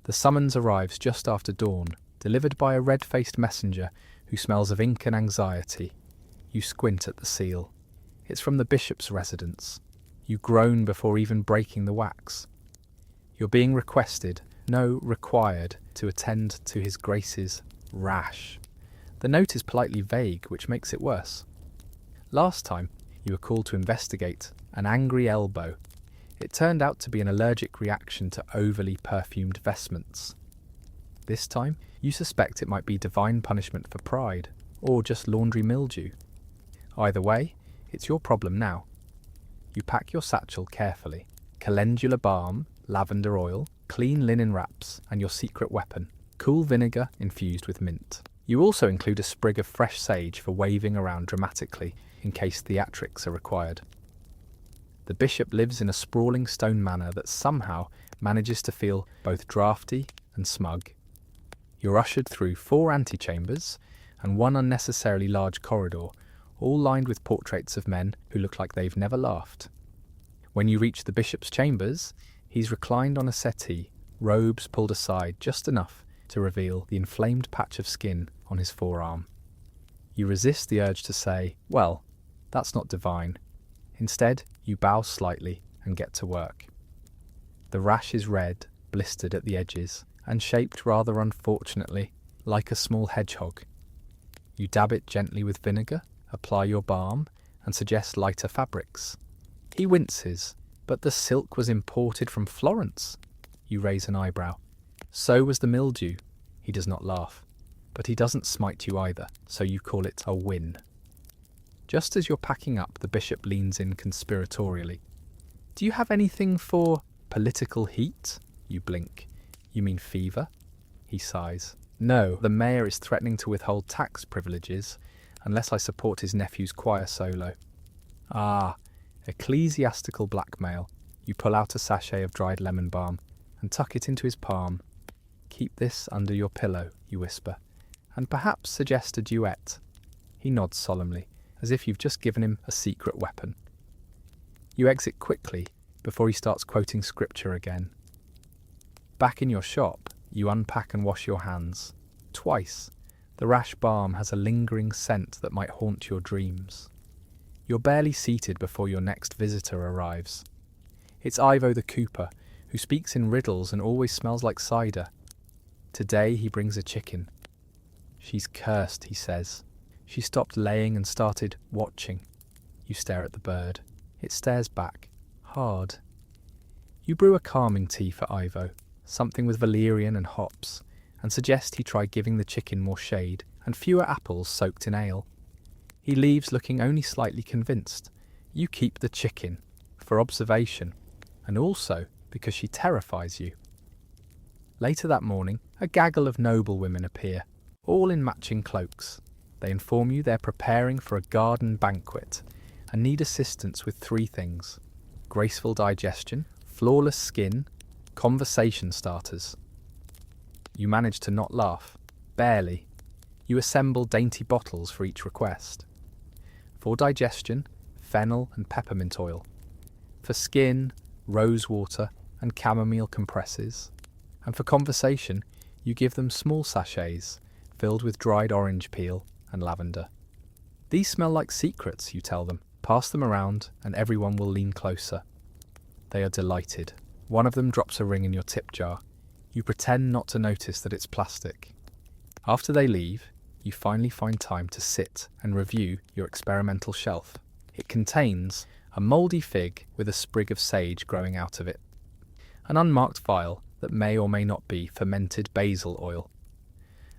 The summons arrives just after dawn, delivered by a red-faced messenger who smells of ink and anxiety. You squint at the seal. It's from the bishop's residence. You groan before even breaking the wax. You're being requested, no, required, to attend to his grace's rash. The note is politely vague, which makes it worse. Last time, you were called to investigate an angry elbow. It turned out to be an allergic reaction to overly perfumed vestments. This time, you suspect it might be divine punishment for pride, or just laundry mildew. Either way, it's your problem now. You pack your satchel carefully. Calendula balm, lavender oil, clean linen wraps, and your secret weapon, cool vinegar infused with mint. You also include a sprig of fresh sage for waving around dramatically in case theatrics are required. The bishop lives in a sprawling stone manor that somehow manages to feel both drafty and smug. You're ushered through 4 antechambers and 1 unnecessarily large corridor, all lined with portraits of men who look like they've never laughed. When you reach the bishop's chambers, he's reclined on a settee, robes pulled aside just enough to reveal the inflamed patch of skin on his forearm. You resist the urge to say, "Well, that's not divine." Instead, you bow slightly and get to work. The rash is red, blistered at the edges, and shaped rather unfortunately like a small hedgehog. You dab it gently with vinegar, apply your balm, and suggest lighter fabrics. He winces, "But the silk was imported from Florence." You raise an eyebrow. "So was the mildew." He does not laugh, but he doesn't smite you either, so you call it a win. Just as you're packing up, the bishop leans in conspiratorially. "Do you have anything for political heat?" You blink. "You mean fever?" He sighs. "No, the mayor is threatening to withhold tax privileges unless I support his nephew's choir solo." "Ah, ecclesiastical blackmail." You pull out a sachet of dried lemon balm and tuck it into his palm. "Keep this under your pillow," you whisper, "and perhaps suggest a duet." He nods solemnly, as if you've just given him a secret weapon. You exit quickly before he starts quoting scripture again. Back in your shop, you unpack and wash your hands. Twice. The rash balm has a lingering scent that might haunt your dreams. You're barely seated before your next visitor arrives. It's Ivo the Cooper, who speaks in riddles and always smells like cider. Today he brings a chicken. "She's cursed," he says. "She stopped laying and started watching." You stare at the bird. It stares back, hard. You brew a calming tea for Ivo, something with valerian and hops, and suggest he try giving the chicken more shade and fewer apples soaked in ale. He leaves looking only slightly convinced. You keep the chicken, for observation, and also because she terrifies you. Later that morning, a gaggle of noblewomen appear, all in matching cloaks. They inform you they're preparing for a garden banquet and need assistance with 3 things: graceful digestion, flawless skin, conversation starters. You manage to not laugh, barely. You assemble dainty bottles for each request. For digestion, fennel and peppermint oil. For skin, rose water and chamomile compresses. And for conversation, you give them small sachets filled with dried orange peel and lavender. These smell like secrets, you tell them. Pass them around and everyone will lean closer. They are delighted. One of them drops a ring in your tip jar. You pretend not to notice that it's plastic. After they leave, you finally find time to sit and review your experimental shelf. It contains a mouldy fig with a sprig of sage growing out of it, an unmarked vial that may or may not be fermented basil oil,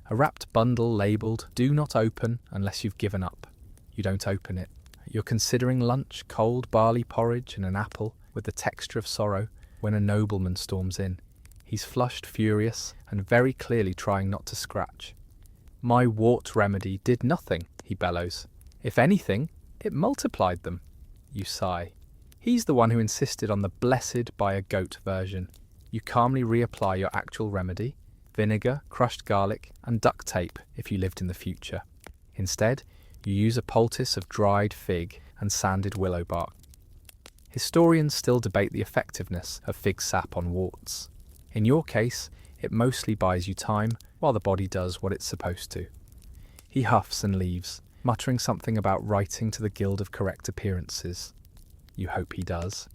a wrapped bundle labelled "Do not open unless you've given up." You don't open it. You're considering lunch, cold barley porridge and an apple with the texture of sorrow when a nobleman storms in. He's flushed, furious, and very clearly trying not to scratch. "My wart remedy did nothing," he bellows. "If anything, it multiplied them." You sigh. He's the one who insisted on the blessed by a goat version. You calmly reapply your actual remedy: vinegar, crushed garlic, and duct tape if you lived in the future. Instead, you use a poultice of dried fig and sanded willow bark. Historians still debate the effectiveness of fig sap on warts. In your case, it mostly buys you time while the body does what it's supposed to. He huffs and leaves, muttering something about writing to the Guild of Correct Appearances. You hope he does.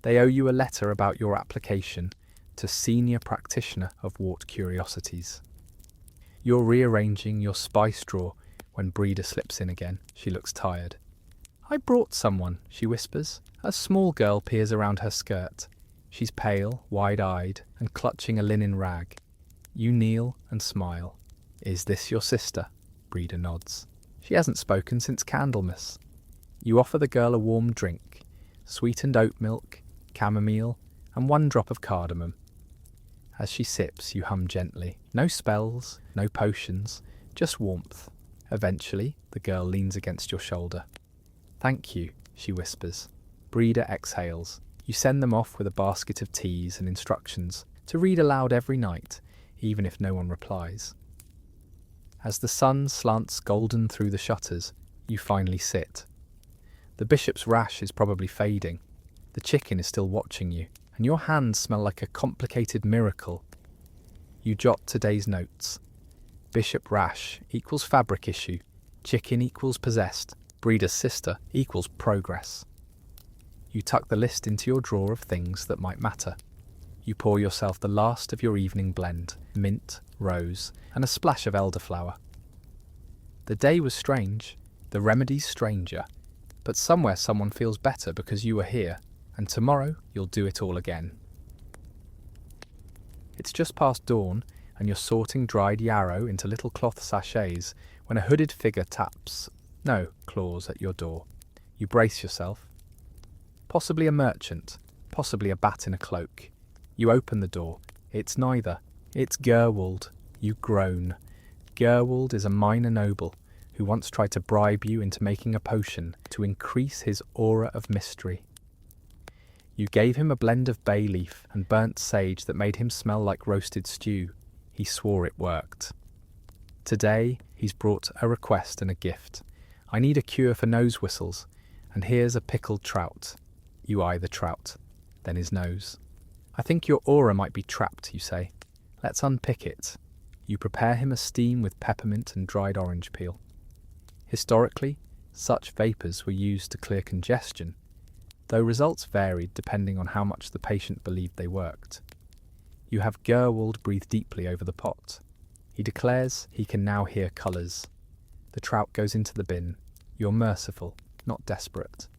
They owe you a letter about your application to Senior Practitioner of Wart Curiosities. You're rearranging your spice drawer when Breda slips in again. She looks tired. "I brought someone," she whispers. A small girl peers around her skirt. She's pale, wide-eyed, and clutching a linen rag. You kneel and smile. "Is this your sister?" Breda nods. She hasn't spoken since Candlemas. You offer the girl a warm drink, sweetened oat milk, chamomile, and 1 drop of cardamom. As she sips, you hum gently. No spells, no potions, just warmth. Eventually, the girl leans against your shoulder. "Thank you," she whispers. Breda exhales. You send them off with a basket of teas and instructions to read aloud every night, even if no one replies. As the sun slants golden through the shutters, you finally sit. The bishop's rash is probably fading. The chicken is still watching you, and your hands smell like a complicated miracle. You jot today's notes. Bishop rash equals fabric issue. Chicken equals possessed. Breda's sister equals progress. You tuck the list into your drawer of things that might matter. You pour yourself the last of your evening blend, mint, rose, and a splash of elderflower. The day was strange, the remedies stranger, but somewhere someone feels better because you are here, and tomorrow you'll do it all again. It's just past dawn, and you're sorting dried yarrow into little cloth sachets when a hooded figure claws at your door. You brace yourself. Possibly a merchant, possibly a bat in a cloak. You open the door. It's neither. It's Gerwald. You groan. Gerwald is a minor noble who once tried to bribe you into making a potion to increase his aura of mystery. You gave him a blend of bay leaf and burnt sage that made him smell like roasted stew. He swore it worked. Today, he's brought a request and a gift. "I need a cure for nose whistles, and here's a pickled trout." You eye the trout, then his nose. "I think your aura might be trapped," you say. "Let's unpick it." You prepare him a steam with peppermint and dried orange peel. Historically, such vapours were used to clear congestion, though results varied depending on how much the patient believed they worked. You have Gerwald breathe deeply over the pot. He declares he can now hear colours. The trout goes into the bin. You're merciful, not desperate.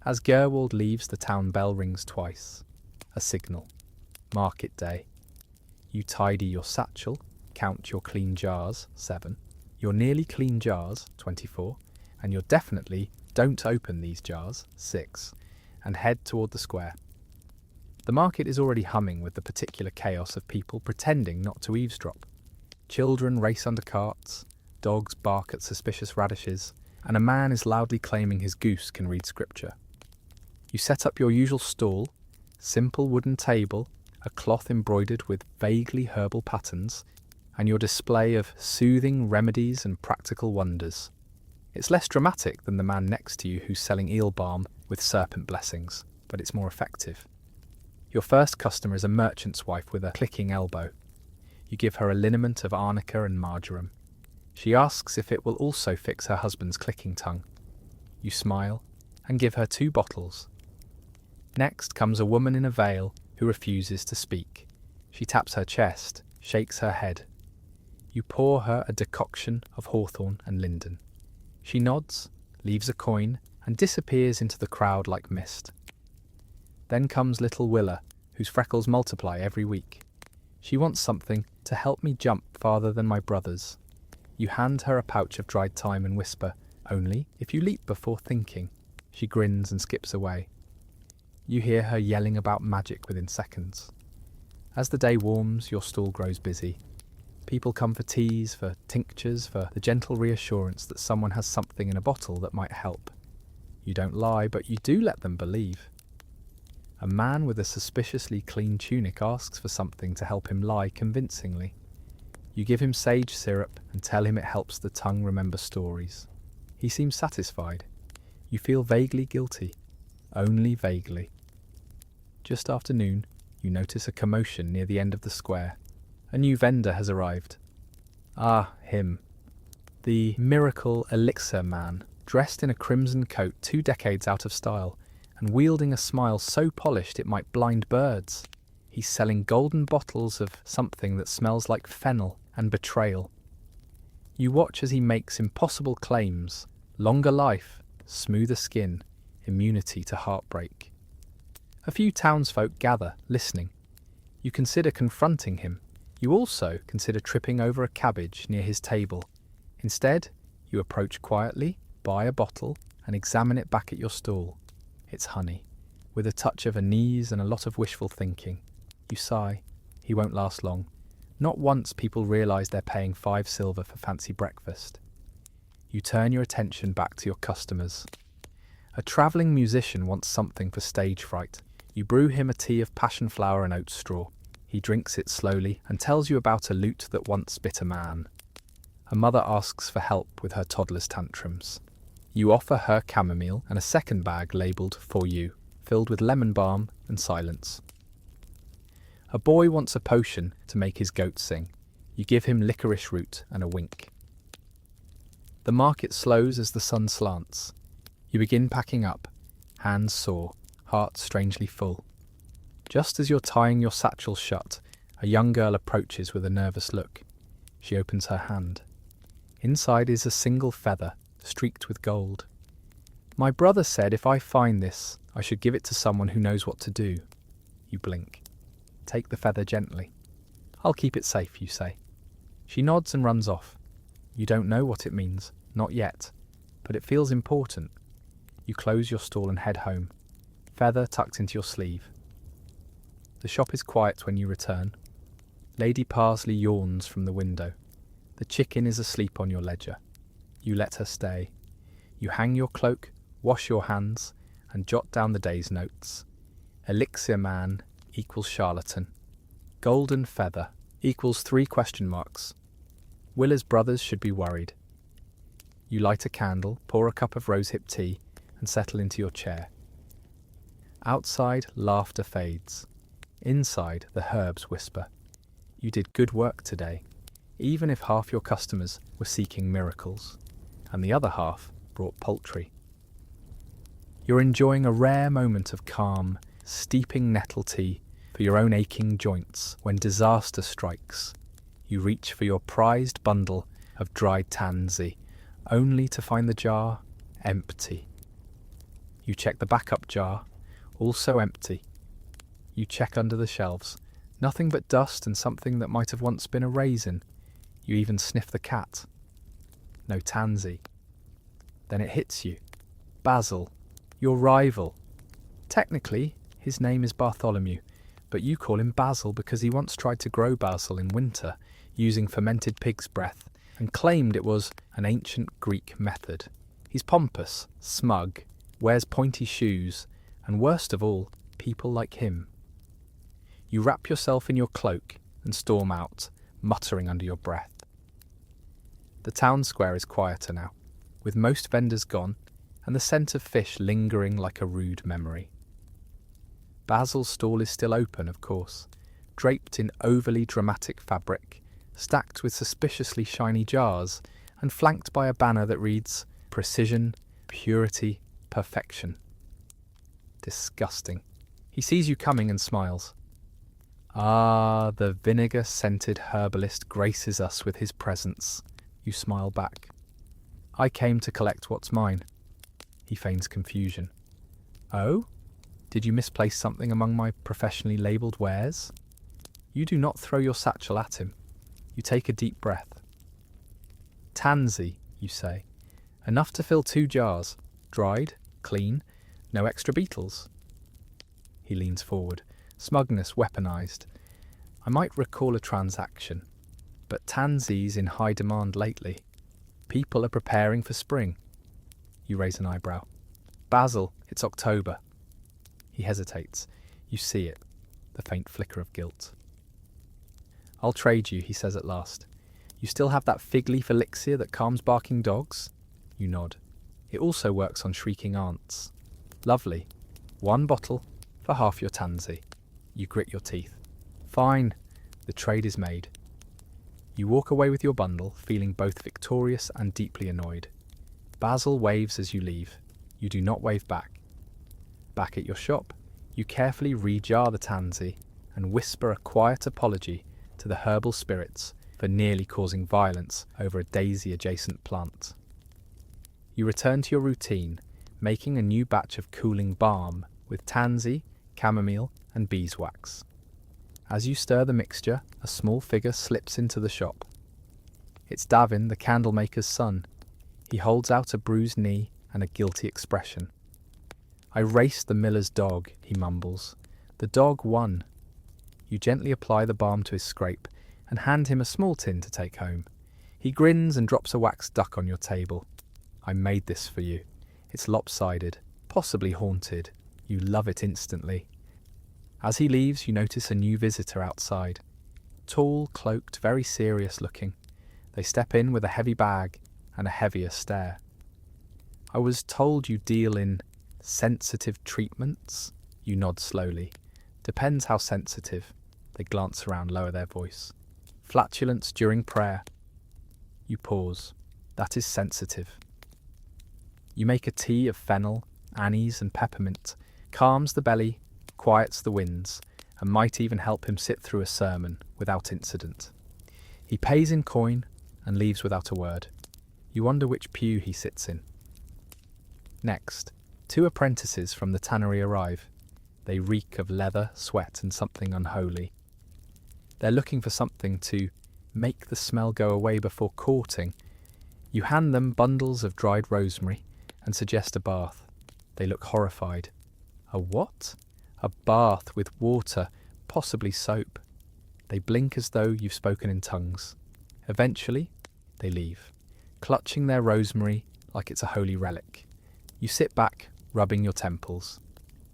As Gerwald leaves, the town bell rings twice. A signal. Market day. You tidy your satchel, count your clean jars, 7. Your nearly clean jars, 24, and your definitely don't open these jars, 6, and head toward the square. The market is already humming with the particular chaos of people pretending not to eavesdrop. Children race under carts, dogs bark at suspicious radishes, and a man is loudly claiming his goose can read scripture. You set up your usual stall, simple wooden table, a cloth embroidered with vaguely herbal patterns, and your display of soothing remedies and practical wonders. It's less dramatic than the man next to you who's selling eel balm with serpent blessings, but it's more effective. Your first customer is a merchant's wife with a clicking elbow. You give her a liniment of arnica and marjoram. She asks if it will also fix her husband's clicking tongue. You smile and give her 2 bottles. Next comes a woman in a veil who refuses to speak. She taps her chest, shakes her head. You pour her a decoction of hawthorn and linden. She nods, leaves a coin, and disappears into the crowd like mist. Then comes little Willa, whose freckles multiply every week. She wants something to help me jump farther than my brothers. You hand her a pouch of dried thyme and whisper, "Only if you leap before thinking." She grins and skips away. You hear her yelling about magic within seconds. As the day warms, your stall grows busy. People come for teas, for tinctures, for the gentle reassurance that someone has something in a bottle that might help. You don't lie, but you do let them believe. A man with a suspiciously clean tunic asks for something to help him lie convincingly. You give him sage syrup and tell him it helps the tongue remember stories. He seems satisfied. You feel vaguely guilty, only vaguely. Just after noon, you notice a commotion near the end of the square. A new vendor has arrived. Ah, him. The miracle elixir man, dressed in a crimson coat 2 decades out of style, and wielding a smile so polished it might blind birds. He's selling golden bottles of something that smells like fennel and betrayal. You watch as he makes impossible claims: longer life, smoother skin, immunity to heartbreak. A few townsfolk gather, listening. You consider confronting him. You also consider tripping over a cabbage near his table. Instead, you approach quietly, buy a bottle, and examine it back at your stall. It's honey, with a touch of anise and a lot of wishful thinking. You sigh. He won't last long. Not once people realise they're paying 5 silver for fancy breakfast. You turn your attention back to your customers. A travelling musician wants something for stage fright. You brew him a tea of passion flower and oat straw. He drinks it slowly and tells you about a lute that once bit a man. A mother asks for help with her toddler's tantrums. You offer her chamomile and a second bag labelled "For You," filled with lemon balm and silence. A boy wants a potion to make his goat sing. You give him licorice root and a wink. The market slows as the sun slants. You begin packing up, hands sore, heart strangely full. Just as you're tying your satchel shut, a young girl approaches with a nervous look. She opens her hand. Inside is a single feather, streaked with gold. "My brother said if I find this, I should give it to someone who knows what to do." You blink. Take the feather gently. "I'll keep it safe," you say. She nods and runs off. You don't know what it means, not yet, but it feels important. You close your stall and head home, feather tucked into your sleeve. The shop is quiet when you return. Lady Parsley yawns from the window. The chicken is asleep on your ledger. You let her stay. You hang your cloak, wash your hands, and jot down the day's notes. Elixir man equals charlatan. Golden feather equals 3 question marks. Willa's brothers should be worried. You light a candle, pour a cup of rosehip tea, and settle into your chair. Outside, laughter fades. Inside, the herbs whisper. You did good work today, even if half your customers were seeking miracles, and the other half brought poultry. You're enjoying a rare moment of calm, steeping nettle tea for your own aching joints when disaster strikes. You reach for your prized bundle of dried tansy, only to find the jar empty. You check the backup jar, also empty. You check under the shelves, nothing but dust and something that might have once been a raisin. You even sniff the cat. no tansy. Then it hits you. Basil, your rival. Technically, his name is Bartholomew, but you call him Basil because he once tried to grow basil in winter using fermented pig's breath and claimed it was an ancient Greek method. He's pompous, smug, wears pointy shoes, and worst of all, people like him. You wrap yourself in your cloak and storm out, muttering under your breath. The town square is quieter now, with most vendors gone and the scent of fish lingering like a rude memory. Basil's stall is still open, of course, draped in overly dramatic fabric, stacked with suspiciously shiny jars, and flanked by a banner that reads, "Precision, Purity, Perfection." Disgusting. He sees you coming and smiles. Ah, the vinegar-scented herbalist graces us with his presence. You smile back. I came to collect what's mine. He feigns confusion. Oh? Did you misplace something among my professionally labelled wares? You do not throw your satchel at him. You take a deep breath. Tansy, you say. Enough to fill 2 jars. Dried, clean, no extra beetles. He leans forward, smugness weaponized. I might recall a transaction, but tansy's in high demand lately. People are preparing for spring. You raise an eyebrow. Basil, it's October. He hesitates. You see it, the faint flicker of guilt. I'll trade you, he says at last. You still have that fig leaf elixir that calms barking dogs? You nod. It also works on shrieking ants. Lovely. 1 bottle for half your tansy. You grit your teeth. Fine. The trade is made. You walk away with your bundle, feeling both victorious and deeply annoyed. Basil waves as you leave. You do not wave back. Back at your shop, you carefully re-jar the tansy and whisper a quiet apology to the herbal spirits for nearly causing violence over a daisy-adjacent plant. You return to your routine, making a new batch of cooling balm with tansy, chamomile, and beeswax. As you stir the mixture, a small figure slips into the shop. It's Davin, the candlemaker's son. He holds out a bruised knee and a guilty expression. I raced the miller's dog, he mumbles. The dog won. You gently apply the balm to his scrape and hand him a small tin to take home. He grins and drops a wax duck on your table. I made this for you. It's lopsided, possibly haunted. You love it instantly. As he leaves, you notice a new visitor outside. Tall, cloaked, very serious looking. They step in with a heavy bag and a heavier stare. I was told you deal in sensitive treatments? You nod slowly. Depends how sensitive. They glance around, lower their voice. Flatulence during prayer. You pause. That is sensitive. You make a tea of fennel, anise and peppermint, calms the belly, quiets the winds, and might even help him sit through a sermon without incident. He pays in coin and leaves without a word. You wonder which pew he sits in. Next, 2 apprentices from the tannery arrive. They reek of leather, sweat, and something unholy. They're looking for something to make the smell go away before courting. You hand them bundles of dried rosemary and suggest a bath. They look horrified. A what? A bath with water, possibly soap. They blink as though you've spoken in tongues. Eventually, they leave, clutching their rosemary like it's a holy relic. You sit back, rubbing your temples.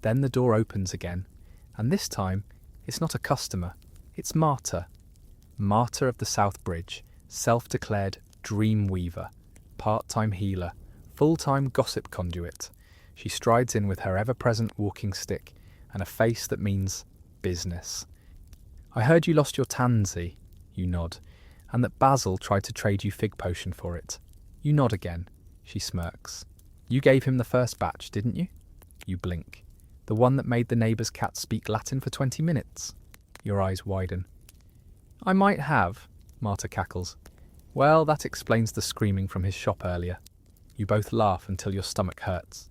Then the door opens again, and this time, it's not a customer, it's Marta. Marta of the South Bridge, self-declared dream weaver, part-time healer, full-time gossip conduit. She strides in with her ever-present walking stick and a face that means business. I heard you lost your tansy, you nod, and that Basil tried to trade you fig potion for it. You nod again. She smirks. You gave him the first batch, didn't you? You blink. The one that made the neighbour's cat speak Latin for 20 minutes. Your eyes widen. I might have, Marta cackles. Well, that explains the screaming from his shop earlier. You both laugh until your stomach hurts.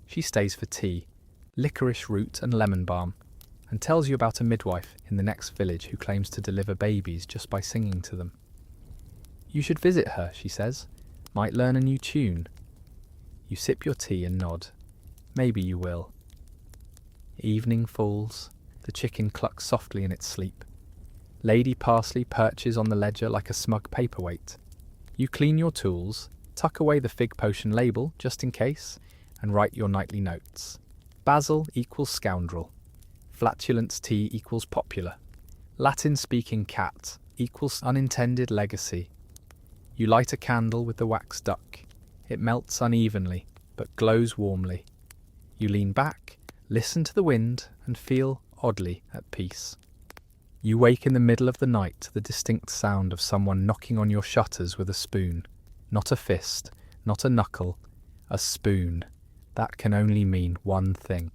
She stays for tea, licorice root and lemon balm, and tells you about a midwife in the next village who claims to deliver babies just by singing to them. You should visit her, she says. Might learn a new tune. You sip your tea and nod. Maybe you will. Evening falls. The chicken clucks softly in its sleep. Lady Parsley perches on the ledger like a smug paperweight. You clean your tools, tuck away the fig potion label just in case, and write your nightly notes. Basil equals scoundrel. Flatulence tea equals popular. Latin-speaking cat equals unintended legacy. You light a candle with the wax duck. It melts unevenly, but glows warmly. You lean back, listen to the wind, and feel, oddly, at peace. You wake in the middle of the night to the distinct sound of someone knocking on your shutters with a spoon. Not a fist, not a knuckle, a spoon. That can only mean one thing.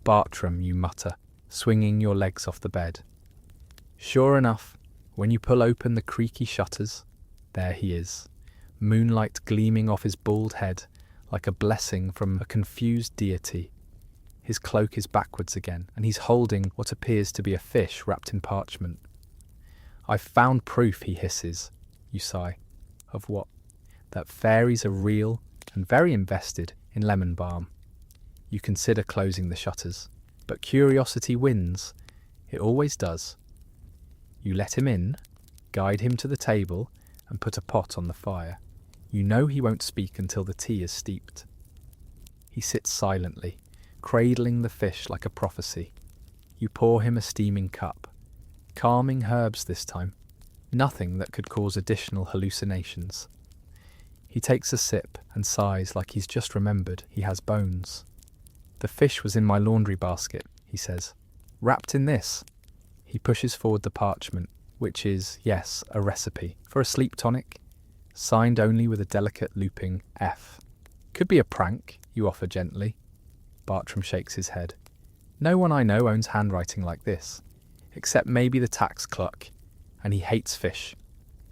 Bartram, you mutter, swinging your legs off the bed. Sure enough, when you pull open the creaky shutters, there he is, moonlight gleaming off his bald head like a blessing from a confused deity. His cloak is backwards again, and he's holding what appears to be a fish wrapped in parchment. I've found proof, he hisses. You sigh. Of what? That fairies are real and very invested in lemon balm. You consider closing the shutters, but curiosity wins. It always does. You let him in, guide him to the table, and put a pot on the fire. You know he won't speak until the tea is steeped. He sits silently, cradling the fish like a prophecy. You pour him a steaming cup. Calming herbs this time. Nothing that could cause additional hallucinations. He takes a sip and sighs like he's just remembered he has bones. The fish was in my laundry basket, he says. Wrapped in this. He pushes forward the parchment, which is, yes, a recipe for a sleep tonic, signed only with a delicate looping F. Could be a prank, you offer gently. Bartram shakes his head. No one I know owns handwriting like this, except maybe the tax clerk, and he hates fish.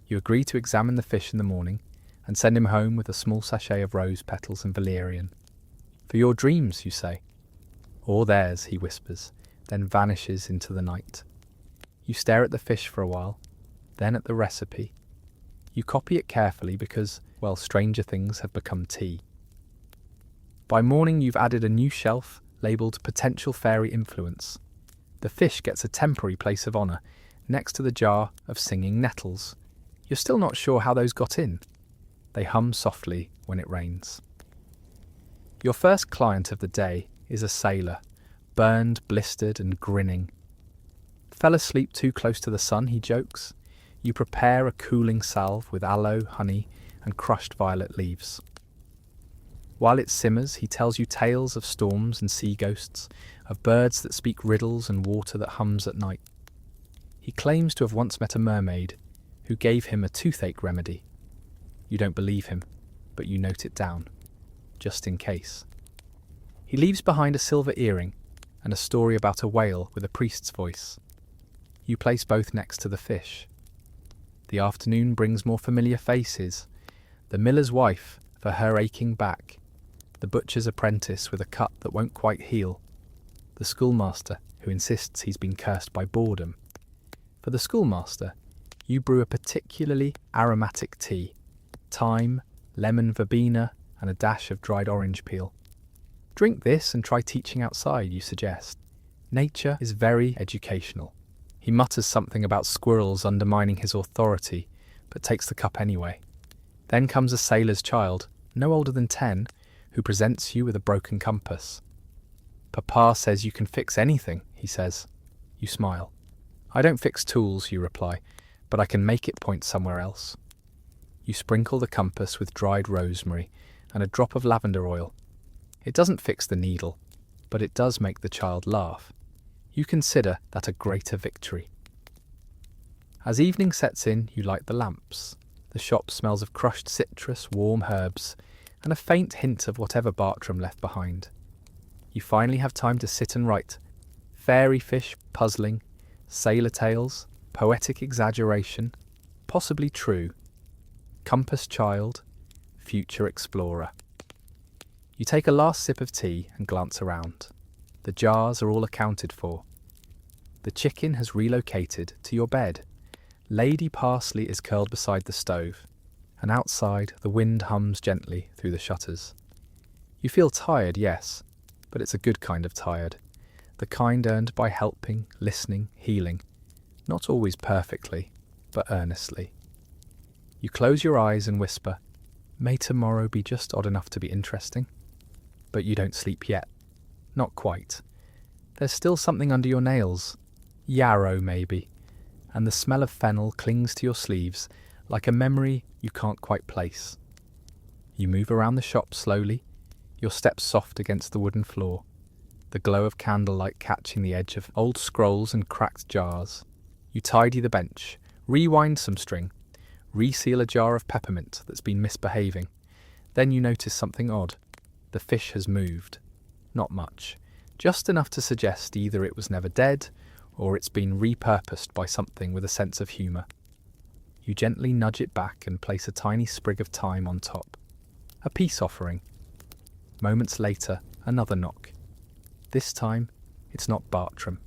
You agree to examine the fish in the morning and send him home with a small sachet of rose petals and valerian. For your dreams, you say. Or theirs, he whispers, then vanishes into the night. You stare at the fish for a while, then at the recipe. You copy it carefully because, well, stranger things have become tea. By morning you've added a new shelf labelled Potential Fairy Influence. The fish gets a temporary place of honour next to the jar of singing nettles. You're still not sure how those got in. They hum softly when it rains. Your first client of the day is a sailor, burned, blistered and grinning. Fell asleep too close to the sun, he jokes. You prepare a cooling salve with aloe, honey and crushed violet leaves. While it simmers, he tells you tales of storms and sea ghosts, of birds that speak riddles and water that hums at night. He claims to have once met a mermaid who gave him a toothache remedy. You don't believe him, but you note it down, just in case. He leaves behind a silver earring and a story about a whale with a priest's voice. You place both next to the fish. The afternoon brings more familiar faces. The miller's wife for her aching back, the butcher's apprentice with a cut that won't quite heal, the schoolmaster who insists he's been cursed by boredom. For the schoolmaster, you brew a particularly aromatic tea, thyme, lemon verbena and a dash of dried orange peel. Drink this and try teaching outside, you suggest. Nature is very educational. He mutters something about squirrels undermining his authority, but takes the cup anyway. Then comes a sailor's child, no older than 10, who presents you with a broken compass. Papa says you can fix anything, he says. You smile. I don't fix tools, you reply, but I can make it point somewhere else. You sprinkle the compass with dried rosemary and a drop of lavender oil. It doesn't fix the needle, but it does make the child laugh. You consider that a greater victory. As evening sets in, you light the lamps. The shop smells of crushed citrus, warm herbs, and a faint hint of whatever Bartram left behind. You finally have time to sit and write. Fairy fish puzzling, sailor tales, poetic exaggeration, possibly true, compass child, future explorer. You take a last sip of tea and glance around. The jars are all accounted for. The chicken has relocated to your bed. Lady Parsley is curled beside the stove. and outside the wind hums gently through the shutters. You feel tired, yes, but it's a good kind of tired, the kind earned by helping, listening, healing, not always perfectly, but earnestly. You close your eyes and whisper, "May tomorrow be just odd enough to be interesting." But you don't sleep yet. Not quite. There's still something under your nails. Yarrow, maybe. And the smell of fennel clings to your sleeves like a memory you can't quite place. You move around the shop slowly, your steps soft against the wooden floor, the glow of candlelight catching the edge of old scrolls and cracked jars. You tidy the bench, rewind some string, reseal a jar of peppermint that's been misbehaving. Then you notice something odd. The fish has moved. Not much. Just enough to suggest either it was never dead or it's been repurposed by something with a sense of humour. You gently nudge it back and place a tiny sprig of thyme on top. A peace offering. Moments later, another knock. This time, it's not Bartram.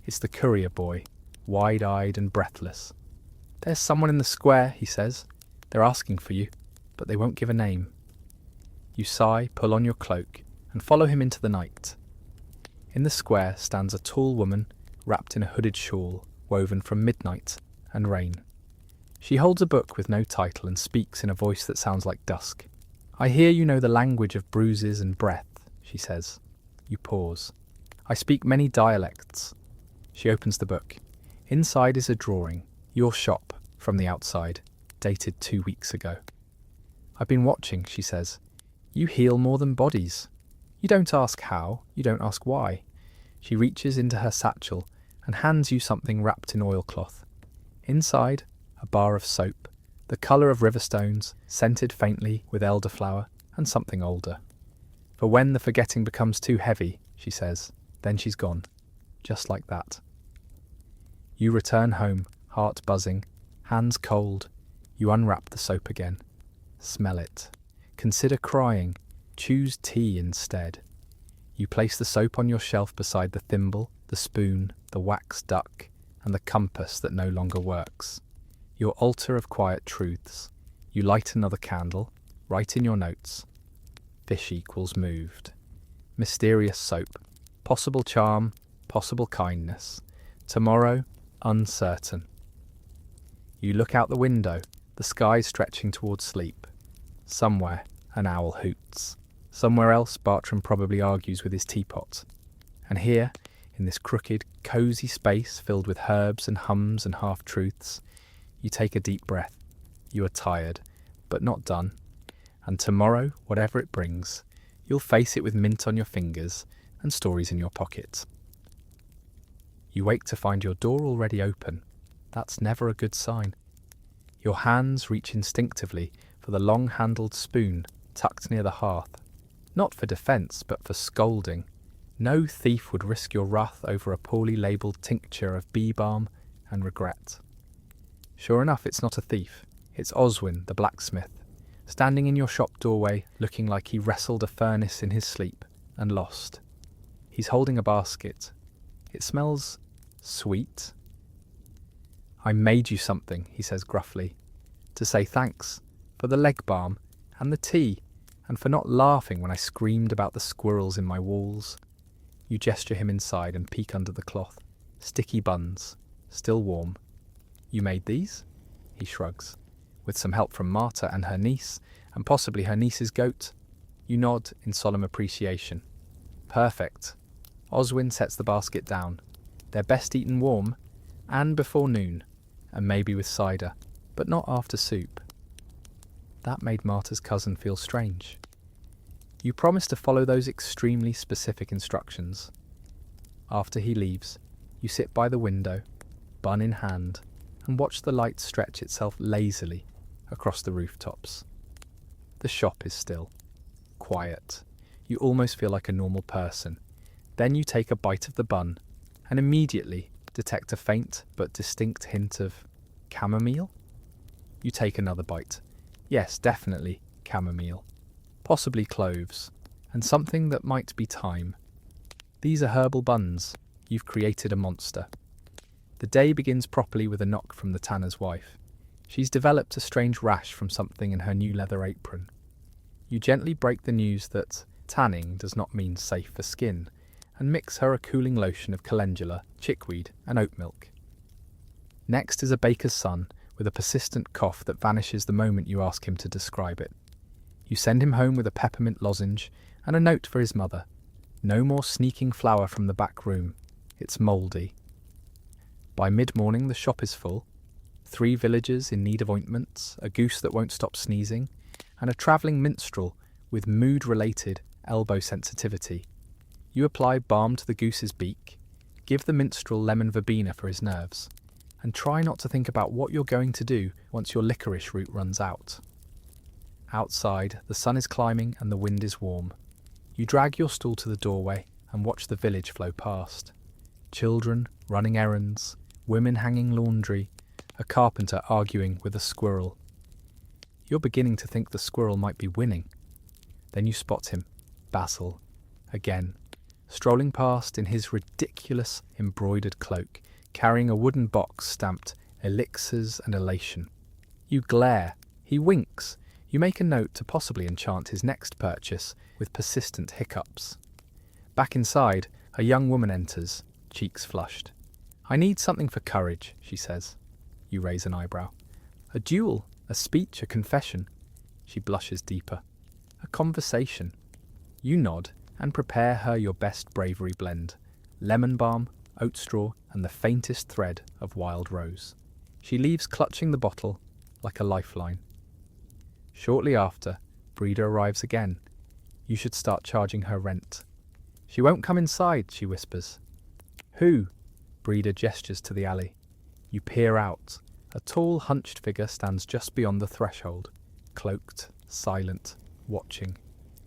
It's the courier boy, wide-eyed and breathless. "There's someone in the square," he says. "They're asking for you, but they won't give a name." You sigh, pull on your cloak, and follow him into the night. In the square stands a tall woman wrapped in a hooded shawl woven from midnight and rain. She holds a book with no title and speaks in a voice that sounds like dusk. "I hear you know the language of bruises and breath," she says. You pause. "I speak many dialects." She opens the book. Inside is a drawing, your shop, from the outside, dated 2 weeks ago. "I've been watching," she says. "You heal more than bodies. You don't ask how, you don't ask why." She reaches into her satchel and hands you something wrapped in oilcloth. Inside, a bar of soap, the colour of riverstones, scented faintly with elderflower and something older. "For when the forgetting becomes too heavy," she says. Then she's gone. Just like that. You return home, heart buzzing, hands cold. You unwrap the soap again. Smell it. Consider crying. Choose tea instead. You place the soap on your shelf beside the thimble, the spoon, the wax duck, and the compass that no longer works. Your altar of quiet truths. You light another candle, write in your notes. Fish equals moved. Mysterious soap. Possible charm, possible kindness. Tomorrow, uncertain. You look out the window, the sky stretching towards sleep. Somewhere, an owl hoots. Somewhere else, Bartram probably argues with his teapot. And here, in this crooked, cosy space filled with herbs and hums and half-truths, you take a deep breath. You are tired, but not done. And tomorrow, whatever it brings, you'll face it with mint on your fingers and stories in your pocket. You wake to find your door already open. That's never a good sign. Your hands reach instinctively for the long-handled spoon tucked near the hearth. Not for defence, but for scolding. No thief would risk your wrath over a poorly labelled tincture of bee balm and regret. Sure enough, it's not a thief. It's Oswin, the blacksmith, standing in your shop doorway, looking like he wrestled a furnace in his sleep and lost. He's holding a basket. It smells sweet. "I made you something," he says gruffly, "to say thanks for the leg balm and the tea, and for not laughing when I screamed about the squirrels in my walls." You gesture him inside and peek under the cloth. Sticky buns, still warm. "You made these?" He shrugs. "With some help from Marta and her niece, and possibly her niece's goat." You nod in solemn appreciation. "Perfect." Oswin sets the basket down. "They're best eaten warm, and before noon, and maybe with cider, but not after soup." That made Marta's cousin feel strange. You promise to follow those extremely specific instructions. After he leaves, you sit by the window, bun in hand, and watch the light stretch itself lazily across the rooftops. The shop is still. Quiet. You almost feel like a normal person. Then you take a bite of the bun, and immediately detect a faint but distinct hint of chamomile? You take another bite. Yes, definitely chamomile. Possibly cloves, and something that might be thyme. These are herbal buns. You've created a monster. The day begins properly with a knock from the tanner's wife. She's developed a strange rash from something in her new leather apron. You gently break the news that tanning does not mean safe for skin, and mix her a cooling lotion of calendula, chickweed, and oat milk. Next is a baker's son with a persistent cough that vanishes the moment you ask him to describe it. You send him home with a peppermint lozenge and a note for his mother. No more sneaking flour from the back room. It's mouldy. By mid-morning the shop is full. 3 villagers in need of ointments, a goose that won't stop sneezing, and a travelling minstrel with mood-related elbow sensitivity. You apply balm to the goose's beak, give the minstrel lemon verbena for his nerves, and try not to think about what you're going to do once your licorice root runs out. Outside, the sun is climbing and the wind is warm. You drag your stool to the doorway and watch the village flow past. Children running errands, women hanging laundry, a carpenter arguing with a squirrel. You're beginning to think the squirrel might be winning. Then you spot him, Basil, again, strolling past in his ridiculous embroidered cloak, carrying a wooden box stamped Elixirs and Elation. You glare, he winks. You make a note to possibly enchant his next purchase with persistent hiccups. Back inside, a young woman enters, cheeks flushed. "I need something for courage," she says. You raise an eyebrow. "A duel, a speech, a confession." She blushes deeper. "A conversation." You nod and prepare her your best bravery blend. Lemon balm, oat straw, and the faintest thread of wild rose. She leaves clutching the bottle like a lifeline. Shortly after, Breda arrives again. You should start charging her rent. "She won't come inside," she whispers. "Who?" Breda gestures to the alley. You peer out. A tall, hunched figure stands just beyond the threshold, cloaked, silent, watching.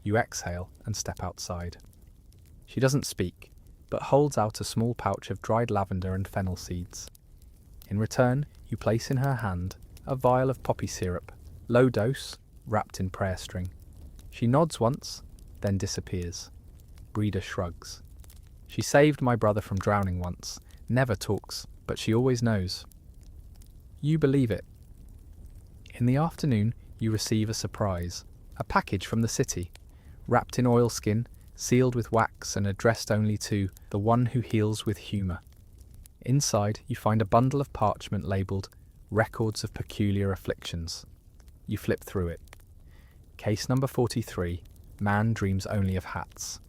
You exhale and step outside. She doesn't speak, but holds out a small pouch of dried lavender and fennel seeds. In return, you place in her hand a vial of poppy syrup, low dose, wrapped in prayer string. She nods once, then disappears. Breda shrugs. "She saved my brother from drowning once. Never talks, but she always knows." You believe it. In the afternoon, you receive a surprise. A package from the city, wrapped in oilskin, sealed with wax and addressed only to the one who heals with humour. Inside, you find a bundle of parchment labelled Records of Peculiar Afflictions. You flip through it. Case number 43, man dreams only of hats.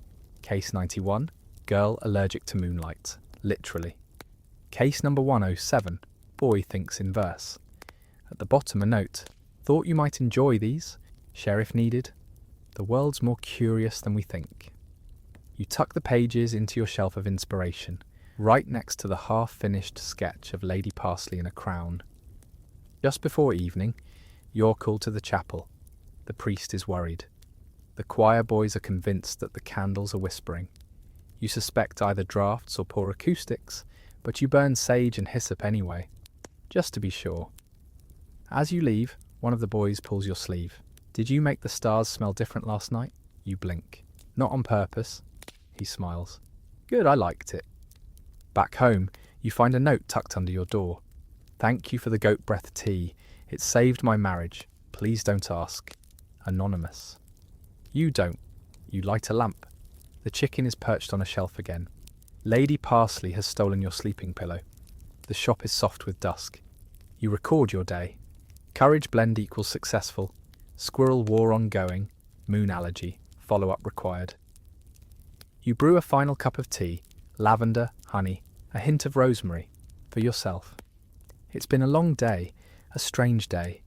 Case 91, girl allergic to moonlight, literally. Case number 107, boy thinks in verse. At the bottom a note, thought you might enjoy these, share if needed. The world's more curious than we think. You tuck the pages into your shelf of inspiration, right next to the half-finished sketch of Lady Parsley in a crown. Just before evening, you're called to the chapel. The priest is worried. The choir boys are convinced that the candles are whispering. You suspect either draughts or poor acoustics, but you burn sage and hyssop anyway, just to be sure. As you leave, one of the boys pulls your sleeve. "Did you make the stars smell different last night?" You blink. "Not on purpose." He smiles. "Good, I liked it." Back home, you find a note tucked under your door. "Thank you for the goat breath tea. It saved my marriage. Please don't ask. Anonymous." You don't. You light a lamp. The chicken is perched on a shelf again. Lady Parsley has stolen your sleeping pillow. The shop is soft with dusk. You record your day. Courage blend equals successful. Squirrel war ongoing. Moon allergy. Follow-up required. You brew a final cup of tea. Lavender, honey, a hint of rosemary. For yourself. It's been a long day. A strange day.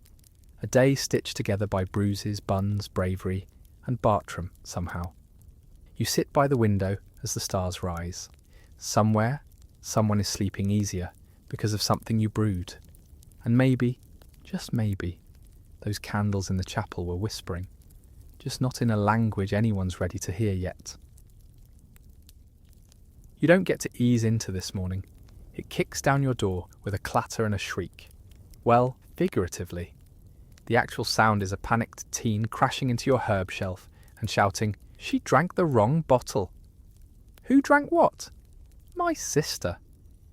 A day stitched together by bruises, buns, bravery, and Bartram somehow. You sit by the window as the stars rise. Somewhere, someone is sleeping easier because of something you brewed. And maybe, just maybe, those candles in the chapel were whispering, just not in a language anyone's ready to hear yet. You don't get to ease into this morning. It kicks down your door with a clatter and a shriek. Well, figuratively. The actual sound is a panicked teen crashing into your herb shelf and shouting, "She drank the wrong bottle." "Who drank what?" "My sister.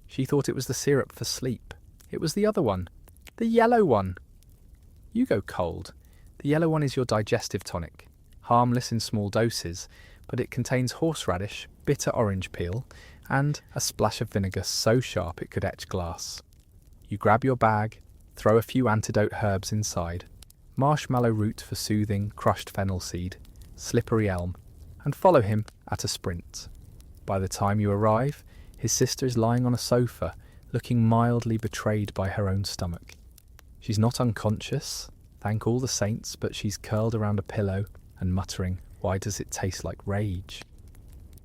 She thought it was the syrup for sleep. It was the other one. The yellow one." You go cold. The yellow one is your digestive tonic, harmless in small doses, but it contains horseradish, bitter orange peel, and a splash of vinegar so sharp it could etch glass. You grab your bag, throw a few antidote herbs inside, marshmallow root for soothing, crushed fennel seed, slippery elm, and follow him at a sprint. By the time you arrive, his sister is lying on a sofa, looking mildly betrayed by her own stomach. She's not unconscious, thank all the saints, but she's curled around a pillow and muttering, "Why does it taste like rage?"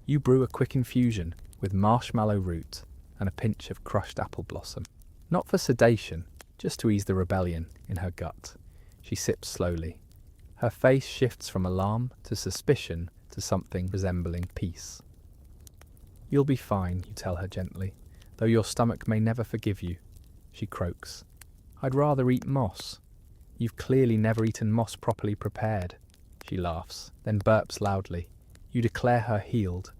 You brew a quick infusion with marshmallow root and a pinch of crushed apple blossom. Not for sedation, just to ease the rebellion in her gut. She sips slowly. Her face shifts from alarm to suspicion to something resembling peace. "You'll be fine," you tell her gently, "though your stomach may never forgive you." She croaks. "I'd rather eat moss." "You've clearly never eaten moss properly prepared." She laughs, then burps loudly. You declare her healed.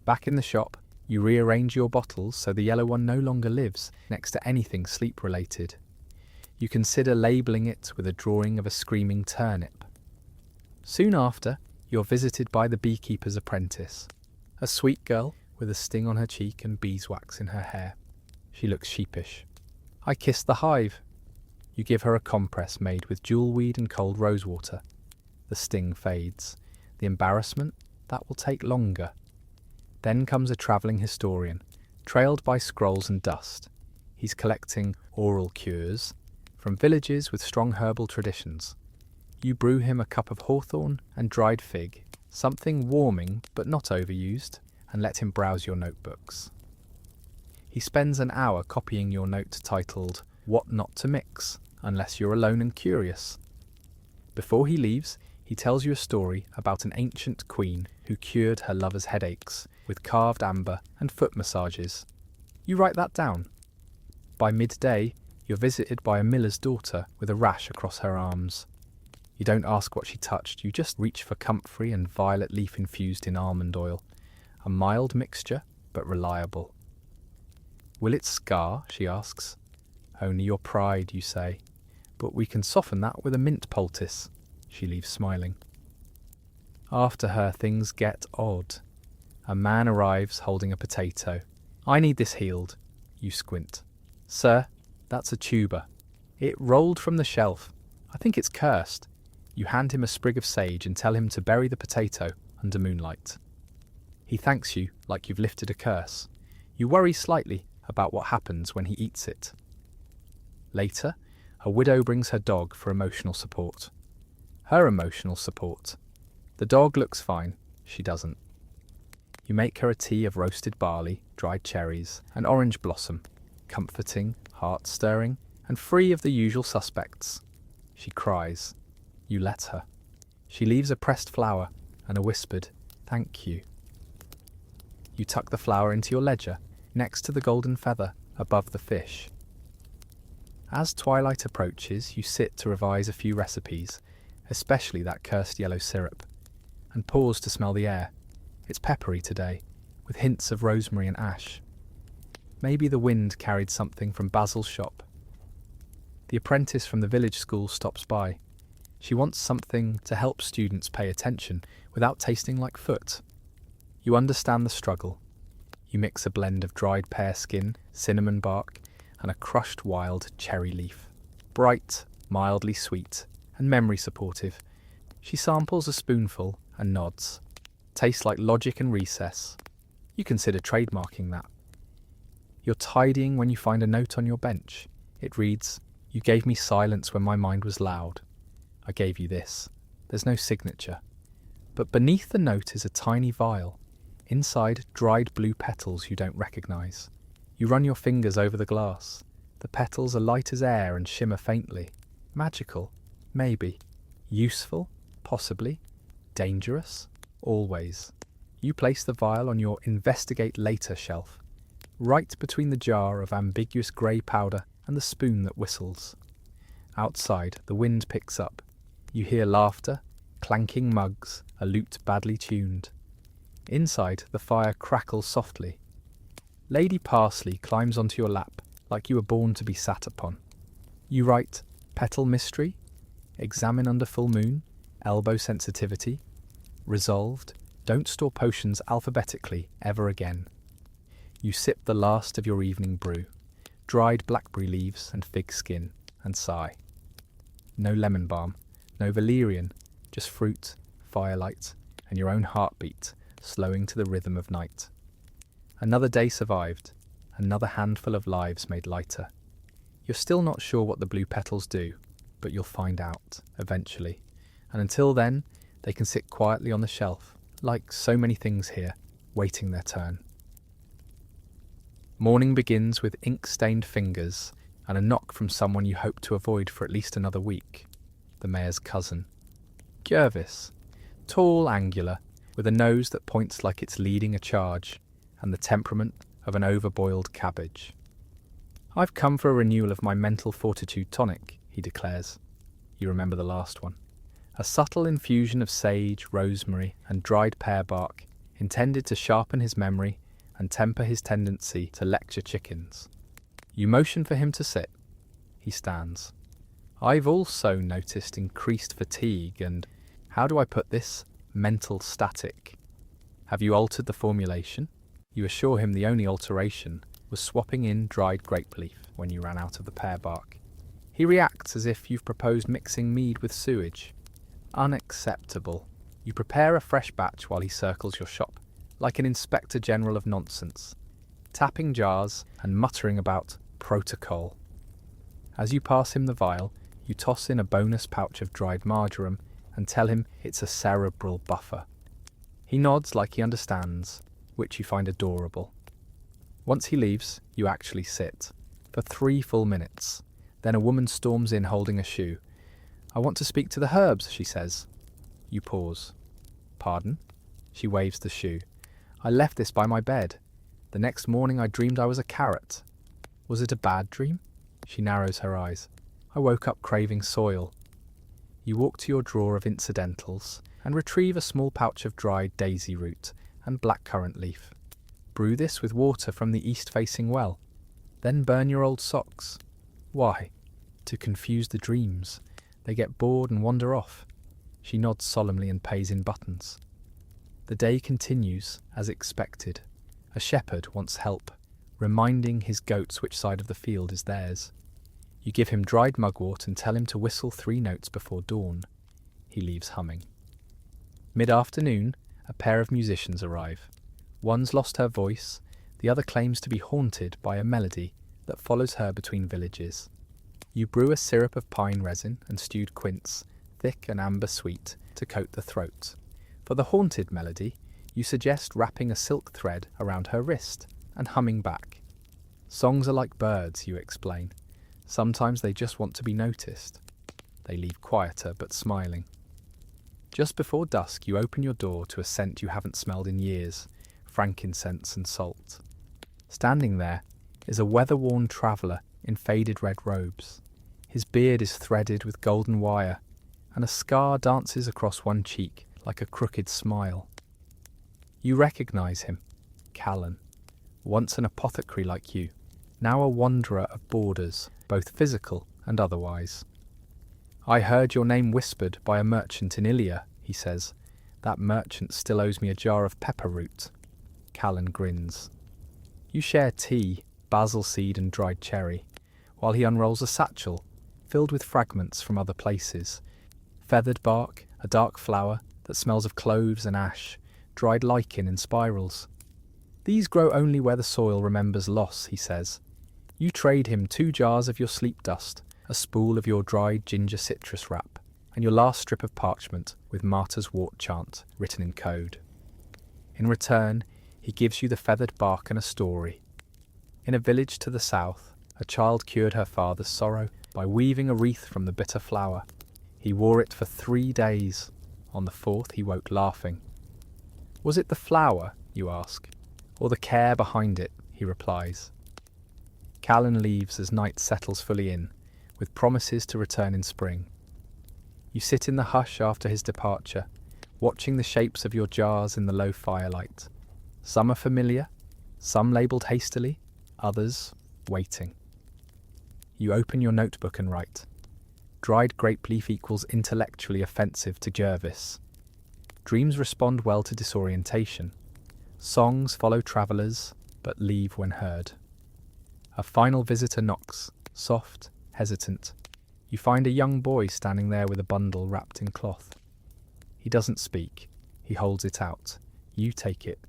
Back in the shop, you rearrange your bottles so the yellow one no longer lives next to anything sleep-related. You consider labelling it with a drawing of a screaming turnip. Soon after, you're visited by the beekeeper's apprentice, a sweet girl with a sting on her cheek and beeswax in her hair. She looks sheepish. "I kissed the hive." You give her a compress made with jewelweed and cold rosewater. The sting fades. The embarrassment, that will take longer. Then comes a travelling historian, trailed by scrolls and dust. He's collecting oral cures from villages with strong herbal traditions. You brew him a cup of hawthorn and dried fig, something warming but not overused, and let him browse your notebooks. He spends an hour copying your note titled, "What Not to Mix," unless you're alone and curious. Before he leaves, he tells you a story about an ancient queen who cured her lover's headaches with carved amber and foot massages. You write that down. By midday, you're visited by a miller's daughter with a rash across her arms. You don't ask what she touched, you just reach for comfrey and violet leaf infused in almond oil. A mild mixture, but reliable. "Will it scar?" she asks. "Only your pride," you say. "But we can soften that with a mint poultice." She leaves smiling. After her, things get odd. A man arrives holding a potato. "I need this healed." You squint. "Sir, that's a tuber. It rolled from the shelf. I think it's cursed." You hand him a sprig of sage and tell him to bury the potato under moonlight. He thanks you like you've lifted a curse. You worry slightly about what happens when he eats it. Later, a widow brings her dog for emotional support. Her emotional support. The dog looks fine, she doesn't. You make her a tea of roasted barley, dried cherries, and orange blossom, comforting, heart-stirring, and free of the usual suspects. She cries. You let her. She leaves a pressed flower and a whispered, "Thank you." You tuck the flower into your ledger, next to the golden feather above the fish. As twilight approaches, you sit to revise a few recipes, especially that cursed yellow syrup, and pause to smell the air. It's peppery today, with hints of rosemary and ash. Maybe the wind carried something from Basil's shop. The apprentice from the village school stops by. She wants something to help students pay attention without tasting like foot. You understand the struggle. You mix a blend of dried pear skin, cinnamon bark, and a crushed wild cherry leaf. Bright, mildly sweet, and memory supportive. She samples a spoonful and nods. Tastes like logic and recess. You consider trademarking that. You're tidying when you find a note on your bench. It reads, "You gave me silence when my mind was loud. I gave you this." There's no signature. But beneath the note is a tiny vial. Inside, dried blue petals you don't recognize. You run your fingers over the glass. The petals are light as air and shimmer faintly. Magical? Maybe. Useful? Possibly. Dangerous? Always. You place the vial on your investigate later shelf, right between the jar of ambiguous grey powder and the spoon that whistles. Outside, the wind picks up. You hear laughter, clanking mugs, a lute badly tuned. Inside, the fire crackles softly. Lady Parsley climbs onto your lap like you were born to be sat upon. You write, Petal mystery? Examine under full moon? Elbow sensitivity? Resolved, don't store potions alphabetically ever again. You sip the last of your evening brew, dried blackberry leaves and fig skin, and sigh. No lemon balm, no valerian, just fruit, firelight, and your own heartbeat slowing to the rhythm of night. Another day survived, another handful of lives made lighter. You're still not sure what the blue petals do, but you'll find out, eventually. And until then, they can sit quietly on the shelf, like so many things here, waiting their turn. Morning begins with ink-stained fingers and a knock from someone you hope to avoid for at least another week. The mayor's cousin. Jervis. Tall, angular, with a nose that points like it's leading a charge, and the temperament of an overboiled cabbage. I've come for a renewal of my mental fortitude tonic, he declares. You remember the last one. A subtle infusion of sage, rosemary, and dried pear bark, intended to sharpen his memory and temper his tendency to lecture chickens. You motion for him to sit. He stands. I've also noticed increased fatigue and, how do I put this, mental static. Have you altered the formulation? You assure him the only alteration was swapping in dried grape leaf when you ran out of the pear bark. He reacts as if you've proposed mixing mead with sewage. Unacceptable. You prepare a fresh batch while he circles your shop, like an inspector general of nonsense, tapping jars and muttering about protocol. As you pass him the vial, you toss in a bonus pouch of dried marjoram and tell him it's a cerebral buffer. He nods like he understands, which you find adorable. Once he leaves, you actually sit, for 3 full minutes. Then a woman storms in holding a shoe. I want to speak to the herbs, she says. You pause. Pardon? She waves the shoe. I left this by my bed. The next morning I dreamed I was a carrot. Was it a bad dream? She narrows her eyes. I woke up craving soil. You walk to your drawer of incidentals and retrieve a small pouch of dried daisy root and blackcurrant leaf. Brew this with water from the east-facing well. Then burn your old socks. Why? To confuse the dreams. They get bored and wander off. She nods solemnly and pays in buttons. The day continues, as expected. A shepherd wants help, reminding his goats which side of the field is theirs. You give him dried mugwort and tell him to whistle 3 notes before dawn. He leaves humming. Mid-afternoon, a pair of musicians arrive. One's lost her voice, the other claims to be haunted by a melody that follows her between villages. You brew a syrup of pine resin and stewed quince, thick and amber sweet, to coat the throat. For the haunted melody, you suggest wrapping a silk thread around her wrist and humming back. Songs are like birds, you explain. Sometimes they just want to be noticed. They leave quieter but smiling. Just before dusk, you open your door to a scent you haven't smelled in years, frankincense and salt. Standing there is a weather-worn traveller in faded red robes. His beard is threaded with golden wire, and a scar dances across one cheek like a crooked smile. You recognise him, Callan, once an apothecary like you, now a wanderer of borders, both physical and otherwise. I heard your name whispered by a merchant in Ilia, he says. That merchant still owes me a jar of pepper root. Callan grins. You share tea, basil seed and dried cherry, while he unrolls a satchel filled with fragments from other places. Feathered bark, a dark flower that smells of cloves and ash, dried lichen in spirals. These grow only where the soil remembers loss, he says. You trade him 2 jars of your sleep dust, a spool of your dried ginger citrus wrap, and your last strip of parchment with Martyr's Wart chant written in code. In return, he gives you the feathered bark and a story. In a village to the south, a child cured her father's sorrow by weaving a wreath from the bitter flower. He wore it for 3 days. On the 4th he woke laughing. Was it the flower, you ask, or the care behind it, he replies. Callan leaves as night settles fully in, with promises to return in spring. You sit in the hush after his departure, watching the shapes of your jars in the low firelight. Some are familiar, some labelled hastily, others waiting. You open your notebook and write, Dried grape leaf equals intellectually offensive to Jervis. Dreams respond well to disorientation. Songs follow travellers, but leave when heard. A final visitor knocks, soft, hesitant. You find a young boy standing there with a bundle wrapped in cloth. He doesn't speak. He holds it out. You take it.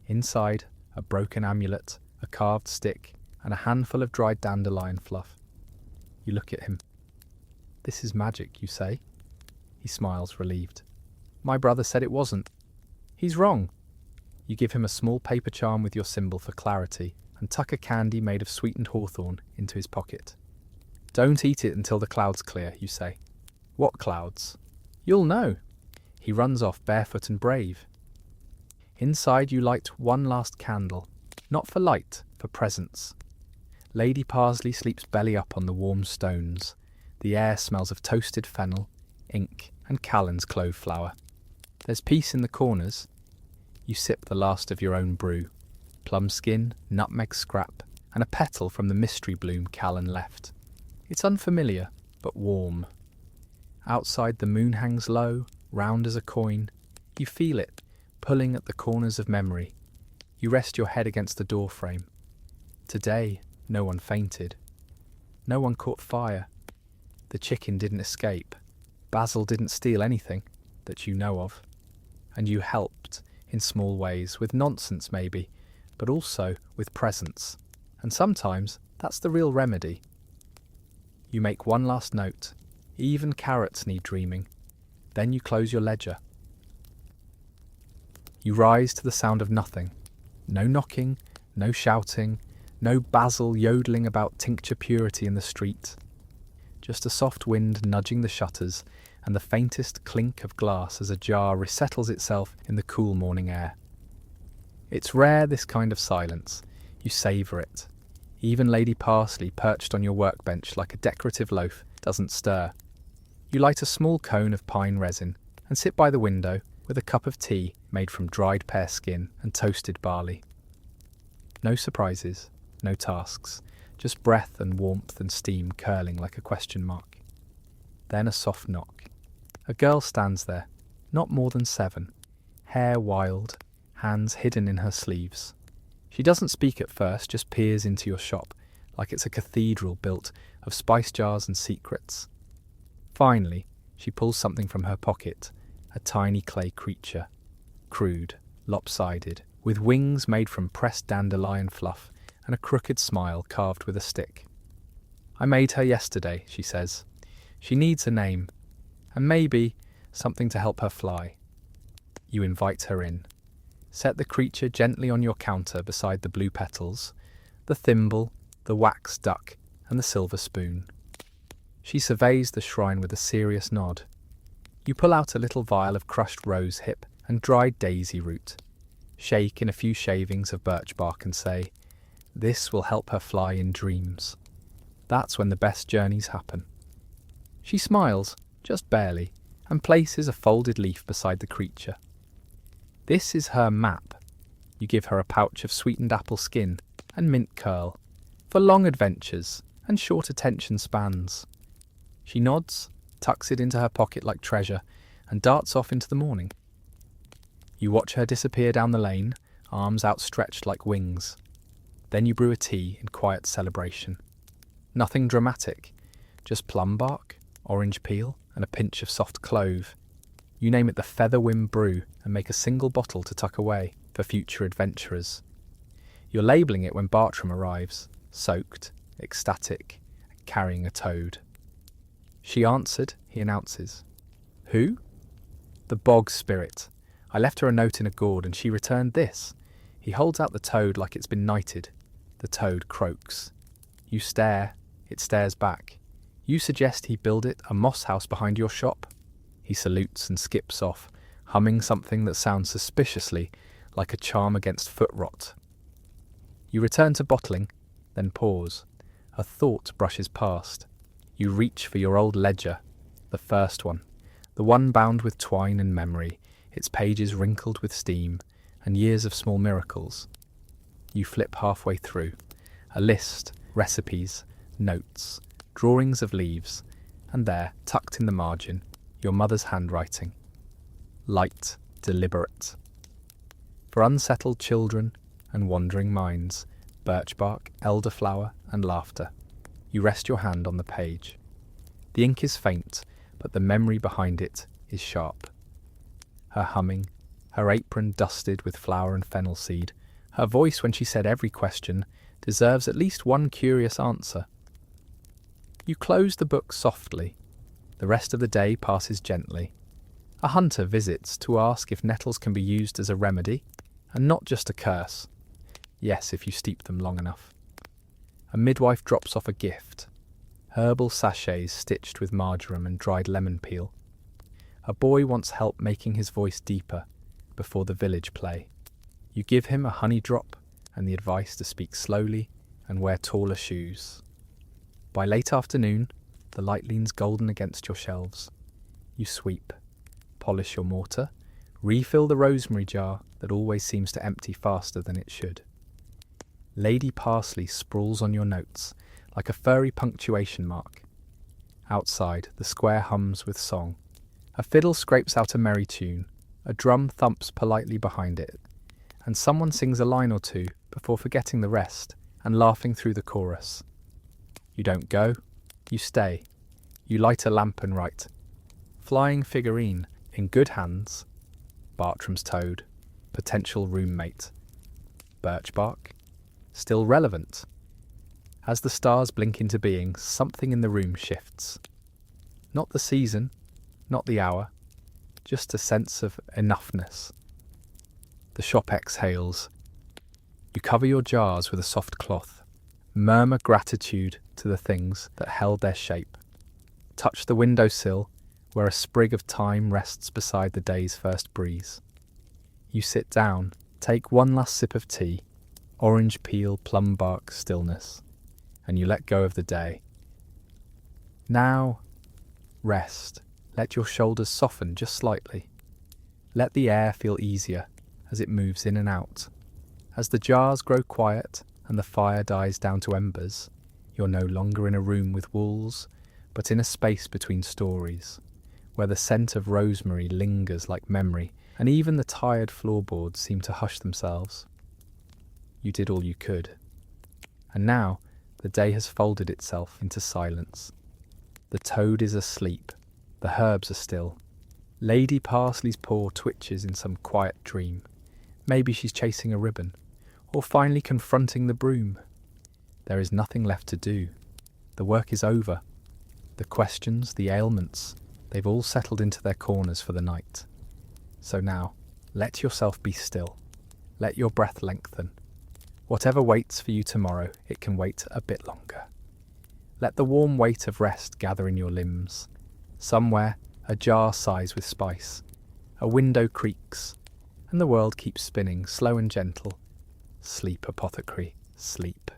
Inside, a broken amulet, a carved stick, and a handful of dried dandelion fluff. You look at him. "This is magic," you say. He smiles, relieved. "My brother said it wasn't." "He's wrong." You give him a small paper charm with your symbol for clarity and tuck a candy made of sweetened hawthorn into his pocket. "Don't eat it until the clouds clear," you say. "What clouds?" "You'll know." He runs off barefoot and brave. Inside you light one last candle, not for light, for presence. Lady Parsley sleeps belly up on the warm stones. The air smells of toasted fennel, ink, and Callan's clove flower. There's peace in the corners. You sip the last of your own brew. Plum skin, nutmeg scrap, and a petal from the mystery bloom Callan left. It's unfamiliar, but warm. Outside the moon hangs low, round as a coin. You feel it, pulling at the corners of memory. You rest your head against the doorframe. Today, no one fainted. No one caught fire. The chicken didn't escape. Basil didn't steal anything that you know of. And you helped, in small ways, with nonsense maybe, but also with presence. And sometimes that's the real remedy. You make one last note. Even carrots need dreaming. Then you close your ledger. You rise to the sound of nothing. No knocking, no shouting, no Basil yodeling about tincture purity in the street. Just a soft wind nudging the shutters and the faintest clink of glass as a jar resettles itself in the cool morning air. It's rare, this kind of silence. You savour it. Even Lady Parsley, perched on your workbench like a decorative loaf, doesn't stir. You light a small cone of pine resin and sit by the window with a cup of tea made from dried pear skin and toasted barley. No surprises, no tasks, just breath and warmth and steam curling like a question mark. Then a soft knock. A girl stands there, not more than 7, hair wild, hands hidden in her sleeves. She doesn't speak at first, just peers into your shop, like it's a cathedral built of spice jars and secrets. Finally, she pulls something from her pocket, a tiny clay creature, crude, lopsided, with wings made from pressed dandelion fluff and a crooked smile carved with a stick. "I made her yesterday," she says. "She needs a name, and maybe something to help her fly." You invite her in. Set the creature gently on your counter beside the blue petals, the thimble, the wax duck, and the silver spoon. She surveys the shrine with a serious nod. You pull out a little vial of crushed rose hip and dried daisy root. Shake in a few shavings of birch bark and say, "This will help her fly in dreams." That's when the best journeys happen. She smiles, just barely, and places a folded leaf beside the creature. This is her map. You give her a pouch of sweetened apple skin and mint curl, for long adventures and short attention spans. She nods, tucks it into her pocket like treasure, and darts off into the morning. You watch her disappear down the lane, arms outstretched like wings. Then you brew a tea in quiet celebration. Nothing dramatic, just plum bark, orange peel, and a pinch of soft clove. You name it the Feather Whim Brew and make a single bottle to tuck away for future adventurers. You're labelling it when Bartram arrives, soaked, ecstatic, carrying a toad. "She answered," he announces. "Who?" "The bog spirit. I left her a note in a gourd and she returned this." He holds out the toad like it's been knighted. The toad croaks. You stare. It stares back. You suggest he build it a moss house behind your shop. He salutes and skips off, humming something that sounds suspiciously like a charm against foot rot. You return to bottling, then pause. A thought brushes past. You reach for your old ledger, the first one, the one bound with twine and memory, its pages wrinkled with steam, and years of small miracles. You flip halfway through. A list, recipes, notes, drawings of leaves, and there, tucked in the margin, your mother's handwriting. Light, deliberate. For unsettled children and wandering minds, birch bark, elderflower, and laughter. You rest your hand on the page. The ink is faint, but the memory behind it is sharp. Her humming, her apron dusted with flour and fennel seed, her voice when she said every question deserves at least one curious answer. You close the book softly. The rest of the day passes gently. A hunter visits to ask if nettles can be used as a remedy, and not just a curse. Yes, if you steep them long enough. A midwife drops off a gift. Herbal sachets stitched with marjoram and dried lemon peel. A boy wants help making his voice deeper before the village play. You give him a honey drop and the advice to speak slowly and wear taller shoes. By late afternoon, the light leans golden against your shelves. You sweep, polish your mortar, refill the rosemary jar that always seems to empty faster than it should. Lady Parsley sprawls on your notes like a furry punctuation mark. Outside, the square hums with song. A fiddle scrapes out a merry tune, a drum thumps politely behind it, and someone sings a line or two before forgetting the rest and laughing through the chorus. You don't go, you stay. You light a lamp and write. Flying figurine, in good hands. Bartram's toad, potential roommate. Birch bark, still relevant. As the stars blink into being, something in the room shifts. Not the season, not the hour, just a sense of enoughness. The shop exhales. You cover your jars with a soft cloth, murmur gratitude to the things that held their shape. Touch the windowsill where a sprig of thyme rests beside the day's first breeze. You sit down, take one last sip of tea, orange peel, plum bark stillness, and you let go of the day. Now, rest. Let your shoulders soften just slightly. Let the air feel easier as it moves in and out. As the jars grow quiet and the fire dies down to embers, you're no longer in a room with walls, but in a space between stories, where the scent of rosemary lingers like memory, and even the tired floorboards seem to hush themselves. You did all you could. And now, the day has folded itself into silence. The toad is asleep. The herbs are still. Lady Parsley's paw twitches in some quiet dream. Maybe she's chasing a ribbon, or finally confronting the broom. There is nothing left to do. The work is over. The questions, the ailments, they've all settled into their corners for the night. So now, let yourself be still. Let your breath lengthen. Whatever waits for you tomorrow, it can wait a bit longer. Let the warm weight of rest gather in your limbs. Somewhere, a jar sighs with spice. A window creaks, and the world keeps spinning, slow and gentle. Sleep, apothecary, sleep.